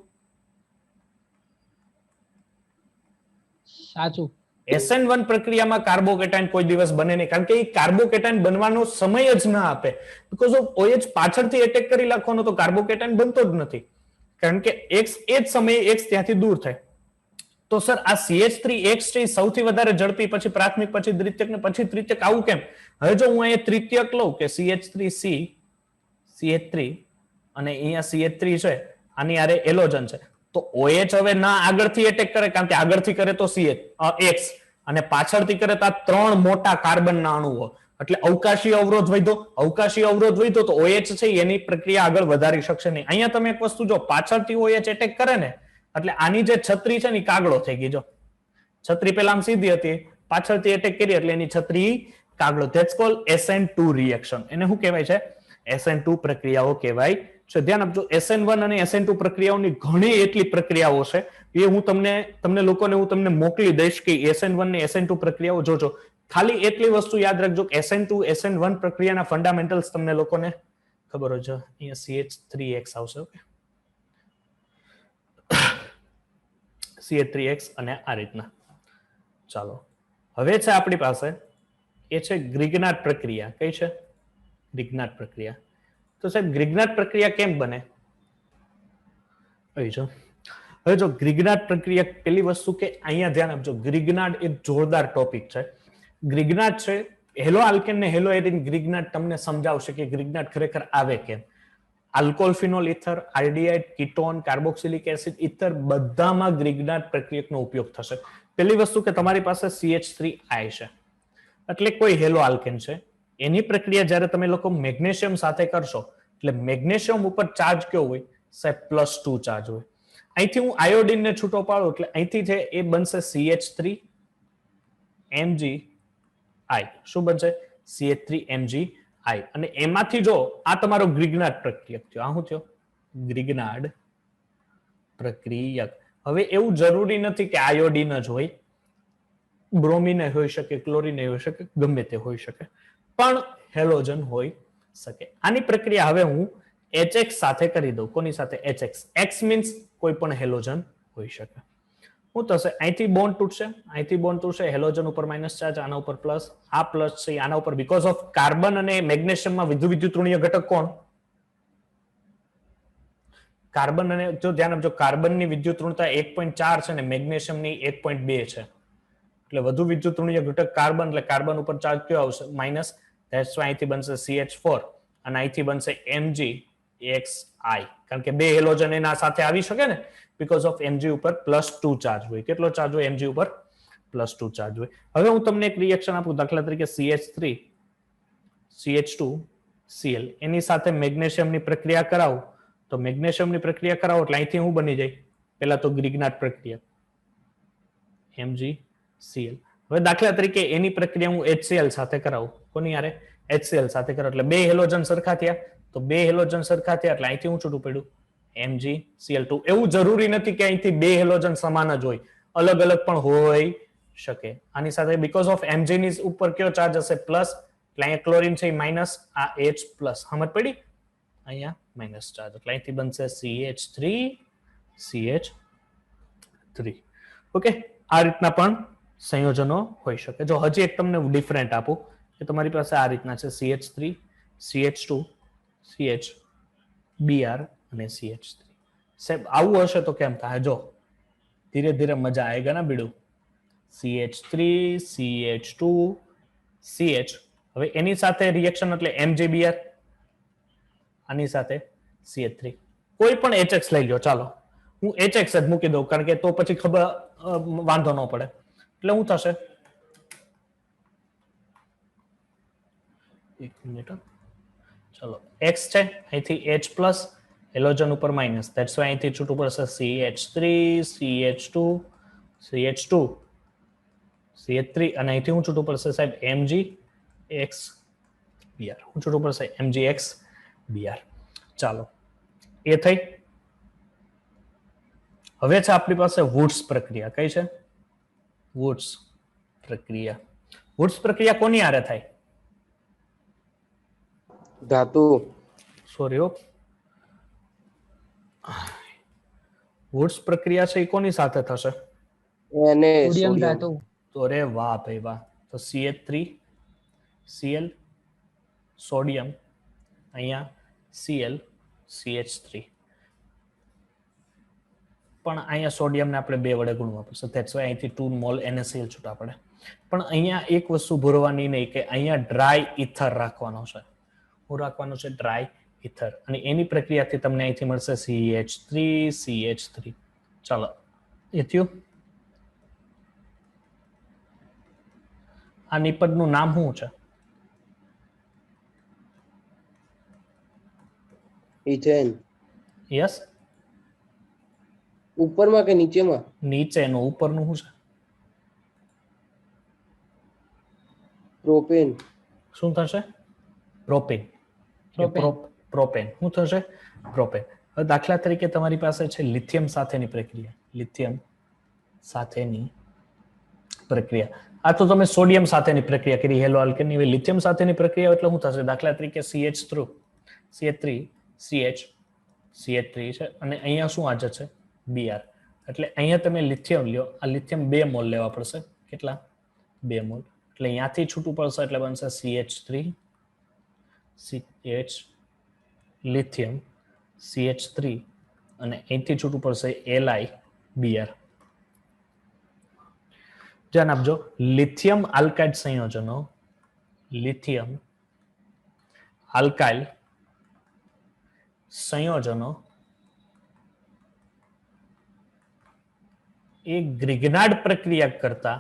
સાચું. SN1 પ્રક્રિયામાં કાર્બોકેટાઇન કોઈ દિવસ બને નહીં, કારણ કે એ કાર્બોકેટાઇન બનવાનો સમય જ ના આપે. બીકોઝ ઓફ OH પાછળથી એટેક કરી નાખવાનો, તો કાર્બોકેટાઇન બનતો જ નથી, કારણ કે X એ જ સમયે X ત્યાંથી દૂર થાય. તો સર આ CH3X સૌથી વધારે ઝડપી, પછી પ્રાથમિક, પછી દ્વિતીયક ને પછી તૃતીયક. આવું કેમ? હવે જો હું અહીંયા તૃતીયક લઉં કે CH3C, CH3 અને અહીંયા CH3 છે, આની આરે એલોજન છે, તો OH હવે ના આગળથી એટેક કરે, કારણ કે આગળથી કરે તો X અને પાછળથી કરે તો આ 3 મોટા કાર્બનના અણુઓ. એટલે અવકાશી અવરોધ વધ્યો, તો OH છે એની પ્રક્રિયા આગળ વધારી શકશે નહીં. અહીંયા તમે એક વસ્તુ જો, પાછળથી OH એટેક કરે ને એટલે આની જે છત્રી છે ને કાગડો થઈ ગઈ. જો છત્રી પેલા આમ સીધી હતી, પાછળથી એટેક કરી એટલે એની છત્રી કાગડો. That's cold SN2 reaction. એને શું કહેવાય છે? SN2 પ્રક્રિયાઓ કહેવાય છે. ધ્યાન આપજો, SN1 અને SN2 પ્રક્રિયાઓની ઘણી એટલી પ્રક્રિયાઓ છે, એ હું તમને લોકોને મોકલી દઈશ કે SN1 ને SN2 પ્રક્રિયાઓ જોજો. ખાલી એટલી વસ્તુ યાદ રાખજો કે SN2 SN1 પ્રક્રિયાના ફંડામેન્ટલ્સ તમને લોકોને ખબર હોય છે. અહીંયા CH3X આવશે. ઓકે, CH3X અને આ રીતના. ચાલો હવે છે આપણી પાસે એ છે ગ્રિગ્નાર્ડ પ્રક્રિયા. કઈ છે? ગ્રિગ્નાર્ડ પ્રક્રિયા. તો સાહેબ ગ્રિગ્નાર્ડ પ્રક્રિયા કેમ બને? હવે જો ગ્રિગ્નાર્ડ પ્રક્રિયા, પેલી વસ્તુ કે અહીંયા ધ્યાન આપજો, ગ્રિગ્નાર્ડ એક જોરદાર ટોપિક છે. ગ્રિગ્નાર્ડ છે હેલો આલ્કેન ને હેલો એરિન. ગ્રિગ્નાર્ડ તમને સમજાવશે કે ગ્રિગ્નાર્ડ ખરેખર આવે કેમ. Alcohol phenol ether, aldehyde, ketone, carboxylic acid ether બધામાં ગ્રિગ્નાર્ડ પ્રક્રિયકનો ઉપયોગ થશે. પહેલી વસ્તુ કે તમારી પાસે CH3I છે એટલે કોઈ હેલો આલ્કેન છે. એની પ્રક્રિયા જ્યારે તમે લોકો મેગ્નેશિયમ સાથે કરશો એટલે મેગ્નેશિયમ ઉપર ચાર્જ કેવો હોય સાહેબ +2 ચાર્જ હોય. અહીંથી હું આયોડિન ને છૂટો પાડું એટલે અહીંથી છે એ બનશે CH3 Mg I. શું બનશે CH3 Mg I. અને એમાંથી જો આ તમારો ગ્રિગ્નાર્ડ પ્રક્રિયક થયો. આ શું થયો ગ્રિગ્નાર્ડ પ્રક્રિયક. હવે એવું જરૂરી નથી કે આયોડિન જ હોય, બ્રોમિન હોઈ શકે, ક્લોરિન હોઈ શકે, ગમે તે હોઈ શકે, પણ હેલોજન હોઈ શકે. આની પ્રક્રિયા હવે હું HX સાથે કરી દઉં. કોની સાથે HX? X મીન્સ કોઈ પણ હેલોજન હોઈ શકે. શું થશે અહીંથી બોન્ડ તૂટશે, અહીંથી બોન્ડ તૂટશે, હેલોજન ઉપર માઇનસ ચાર્જ, આના ઉપર પ્લસ, આ પ્લસ છે આના ઉપર. બીકોઝ ઓફ કાર્બન અને મેગ્નેશિયમમાં વિદ્યુતઋણીય ઘટક કોણ? કાર્બન. અને જો ધ્યાન આપજો કાર્બનની વિદ્યુતઋણતા 1.4 છે અને મેગ્નેશિયમની 1.2 છે એટલે વધુ વિદ્યુતઋણીય ઘટક કાર્બન એટલે કાર્બન ઉપર ચાર્જ કયો આવશે માઇનસ. ધેટ્સ વાય અહીંથી બનશે CH4 અને અહીંથી બનશે MgXI કારણ કે બે હેલોજન એના સાથે આવી શકે ને બીકોઝ ઓફ Mg ઉપર +2 ચાર્જ હોય. કેટલો ચાર્જ હોય Mg ઉપર? +2 ચાર્જ હોય. હવે હું તમને એક રિએક્શન આપું, દાખલા તરીકે CH3 CH2 Cl એની સાથે મેગ્નેશિયમની પ્રક્રિયા કરાવું તો મેગ્નેશિયમની પ્રક્રિયા કરાવો એટલે અહીંથી હું બની જાય પહેલા તો ગ્રિગ્નાર્ડ પ્રક્રિયા MgCl. હવે દાખલા તરીકે એની પ્રક્રિયા હું HCl સાથે કરાવું. કોની યારે? HCl સાથે કરો એટલે બે હેલોજન સરખા થયા. તો બે હેલોજન સરખા થયા એટલે અહીંથી હું છૂટું પડ્યું MgCl2. એવું જરૂરી નથી કે અહીંથી બે હેલોજન સમાન જ હોય, અલગ અલગ પણ હોઈ શકે. આની સાથે બીકોઝ ઓફ Mg ની ઉપર કયો ચાર્જ હશે પ્લસ એટલે અહીંયા ક્લોરીન છે માઇનસ, આ H પ્લસ. સમજ પડી? અહીંયા માઇનસ ચાર્જ એટલે અહીંથી બનશે CH3 ઓકે. આ રીતના પણ સંયોજનો હોઈ શકે. જો હજી એક તમને ડિફરન્ટ આપું કે તમારી પાસે આ રીતના છે CH3 CH2 CH Br અને CH3. સાહેબ આવું હશે તો કેમ થાય? જો ધીરે ધીરે મજા આएगा ના બીડું. CH3 CH2 CH. હવે એની સાથે રિએક્શન એટલે MgBr, આની સાથે CH3. કોઈ પણ HX લઈ લો, ચાલો હું HX જ મૂકી દઉં કારણ કે તો પછી ખબર વાંધો ન પડે. એટલે શું થશે? એક મિનિટ, ચલો X છે અહીંથી H પ્લસ, હેલોજન ઉપર માઇનસ, ધેટ્સ વાય અહીંથી છૂટું પડશે CH3 CH2 CH2 CH3 અને અહીંથી હું છૂટું પડશે સાહેબ MgX Br. હું છૂટું પડશે MgX Br. ચાલો એ થઈ. હવે છે આપણી પાસે વુડ્સ પ્રક્રિયા. કઈ છે? વુડ્સ પ્રક્રિયા. વુડ્સ પ્રક્રિયા કોની આરે થાય? ધાતુ. સોરી, વુડ્સ પ્રક્રિયા છે એ કોની સાથે થશે? અને સોડિયમ સોડિયમ. ધાતુ. તો રે વાહ ભાઈ વાહ. તો CH3 Cl સોડિયમ, અહીંયા Cl CH3. પણ અહીંયા સોડિયમને આપણે 2 વડે ગુણવા પડશે. ધેટ્સ વાય અહીંથી 2 મોલ NaCl છૂટા પડે. પણ અહીંયા એક વસ્તુ ભૂલવાની નહીં કે અહીંયા ડ્રાય ઇથર રાખવાનો છે. હું રાખવાનો છે ડ્રાય ઇથર અને એની પ્રક્રિયાથી તમને અહીંથી મળશે CH3 CH3. ચાલો એ થયું. આ નિપજનું નામ શું છે? ઇથેન. યસ. ઉપરમાં કે નીચેમાં? નીચેનું. ઉપરનું શું છે? પ્રોપેન. શું થશે? પ્રોપેન. પ્રોપેન. શું થશે? પ્રોપેન. હવે દાખલા તરીકે તમારી પાસે છે લિથિયમ સાથેની પ્રક્રિયા. લિથિયમ સાથેની પ્રક્રિયા. આ તો તમે સોડિયમ સાથેની પ્રક્રિયા કરી હેલો આલ્કેનની. હવે લિથિયમ સાથેની પ્રક્રિયા એટલે શું થશે? દાખલા તરીકે CH3 CH3 છે અને અહીંયા શું હાજર છે? Br. એટલે અહીંયા તમે લિથિયમ લ્યો, આ લિથિયમ 2 મોલ લેવા પડશે. કેટલા? 2 મોલ. એટલે અહીંયાથી છૂટું પડશે એટલે બનશે CH3 CH લિથિયમ CH3 અને અહીંથી છૂટું પડશે Li Br. ધ્યાન આપજો, લિથિયમ આલ્કાઇડ સંયોજનો, લિથિયમ આલ્કાઇલ સંયોજનો એ ગ્રિગ્નાર્ડ પ્રક્રિયા કરતા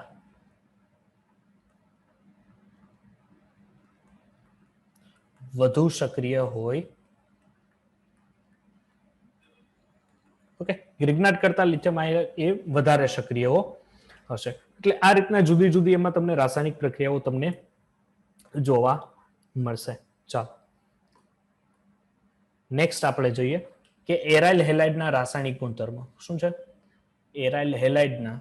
વધુ સક્રિય હોય. ઓકે, ગ્રિગ્નાર્ડ કરતા લિથિયમ આયન એ વધારે સક્રિય હશે. એટલે આ રીતના જુદી જુદી એમાં તમને રાસાયણિક પ્રક્રિયાઓ તમને જોવા મળશે. ચાલો નેક્સ્ટ આપણે જોઈએ કે એરાઇલ હેલાઇડના રાસાયણિક ગુણધર્મો શું છે. એરાઇલ હેલાઇડના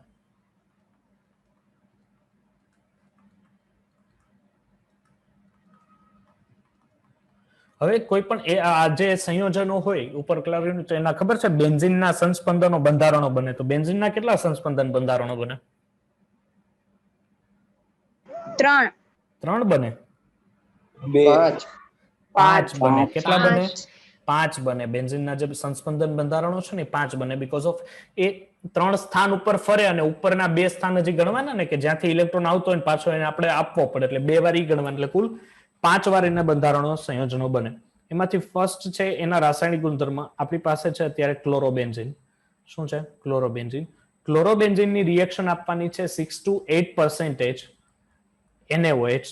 હવે કોઈ પણ આ જે સંયોજનો હોય ઉપર ક્લોરીન તો એના ખબર છે બેન્ઝીનના સંસ્પંદનો બંધારણો બને. તો બેન્ઝીનના કેટલા સંસ્પંદન બંધારણો બને? 3 3 બને? 5 5 બને. કેટલા બને? 5 બને. બેન્ઝીનના જે સંસ્પંદન બંધારણો છે ને 5 બને બીકોઝ ઓફ એ 3 સ્થાન ઉપર ફરે અને ઉપરના 2 સ્થાન હજી ગણવાના ને કે જ્યાંથી ઇલેક્ટ્રોન આવતો હોય પાછો એને આપણે આપવો પડે એટલે 2 વાર ઈ ગણવાના એટલે કુલ 5 વાર એના બંધારણો સંયોજનો બને. એમાંથી ફર્સ્ટ છે એના રાસાયણિક ગુણધર્મ આપણી પાસે છે અત્યારે ક્લોરોબેન્ઝીન. શું છે? ક્લોરોબેન્ઝીન. ક્લોરોબેન્ઝીનની રિએક્શન આપવાની છે 6 to 8% NaOH,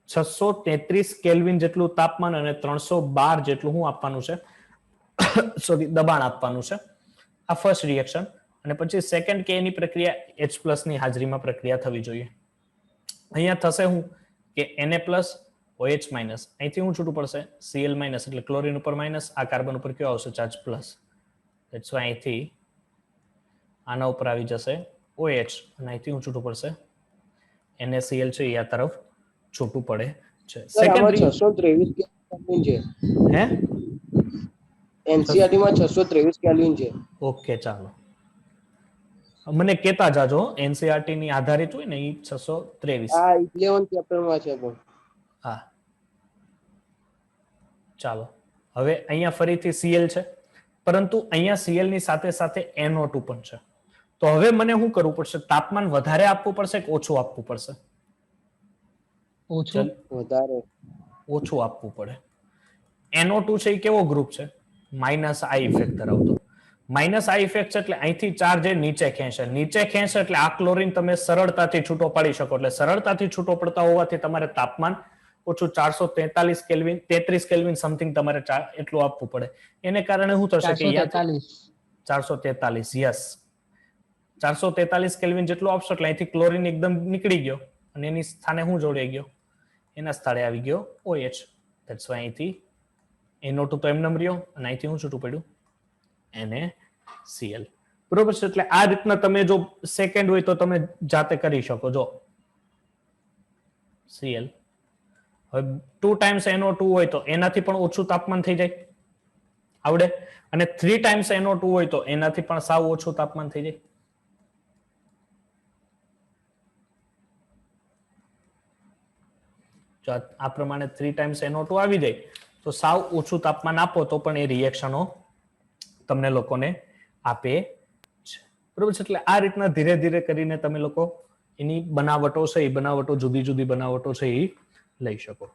633 કેલ્વિન જેટલું તાપમાન અને 312 જેટલું શું આપવાનું છે સોરી દબાણ આપવાનું છે. આ ફર્સ્ટ રિએક્શન. અને પછી સેકન્ડ કે એની પ્રક્રિયા H+ ની હાજરીમાં પ્રક્રિયા થવી જોઈએ. અહીંયા થશે શું કે Na+ OH- અહીંથી શું છૂટું પડશે Cl- એટલે ક્લોરીન ઉપર માઇનસ, આ કાર્બન ઉપર કયો આવશે ચાર્જ પ્લસ. ધેટ્સ વાય અહીંથી આના ઉપર આવી જશે OH અને અહીંથી શું છૂટું પડશે NaCl છે એ આ તરફ છૂટું પડે છે. આમાં 623 કેલ્વિન છે. હે NCERT માં 623 કેલ્વિન છે. ઓકે ચાલો મને કેતા જાજો. NCERT ની આધારિત હોય ને એ 623. આ 11 ચેપ્ટર માં છે પણ. હા ચાલો હવે અહીંયા ફરીથી Cl છે પરંતુ અહીંયા Cl ની સાથે સાથે NO2 પણ છે. તો હવે મને શું કરવું પડશે? તાપમાન વધારે આપવું પડશે કે ઓછું આપવું પડશે? ઓછું વધારે ઓછું આપવું પડે. NO2 છે એ કેવો ગ્રુપ છે? માઇનસ આઈ ઇફેક્ટ ધરાવતો. માઇનસ આઈ ઇફેક્ટ છે એટલે અહીંથી ચાર્જ નીચે ખેંચે. નીચે ખેંચે એટલે આ ક્લોરીન તમે સરળતાથી છૂટો પાડી શકો. એટલે સરળતાથી છૂટો પડતા હોવાથી તમારે તાપમાન ઓછું 443 કેલ્વિન 33 કેલ્વિન સમથિંગ તમારે એટલું આપવું પડે. એને કારણે શું થશે કે 443 યસ 443 કેલ્વિન જેટલું આપશો એટલે અહીંથી ક્લોરીન એકદમ નીકળી ગયો અને એની સ્થાને શું જોડાઈ ગયો? એના સ્થળે આવી ગયો OH. ધેટ્સ વાય અહીંથી NO2 તો એમને રહ્યો અને અહીંથી શું છૂટું પડ્યું NaCl. બરોબર છે. એટલે આ રીતના તમે જો સેકન્ડ હોય તો તમે જાતે કરી શકો. જો Cl હવે 2 times NO2 હોય તો એનાથી પણ ઓછું તાપમાન થઈ જાય આવડે. અને 3 times NO2 હોય તો એનાથી પણ સાવ ઓછું તાપમાન થઈ જાય. જો આ પ્રમાણે 3 times NO2 આવી જાય તો સાવ ઓછું તાપમાન આપો તો પણ એ રિએક્શનો તમને લોકોને આપે છે. બરોબર છે. એટલે આ રીતના ધીરે ધીરે કરીને તમે લોકો એની બનાવટો છે એ બનાવટો જુદી જુદી બનાવટો છે એ લઈ શકો.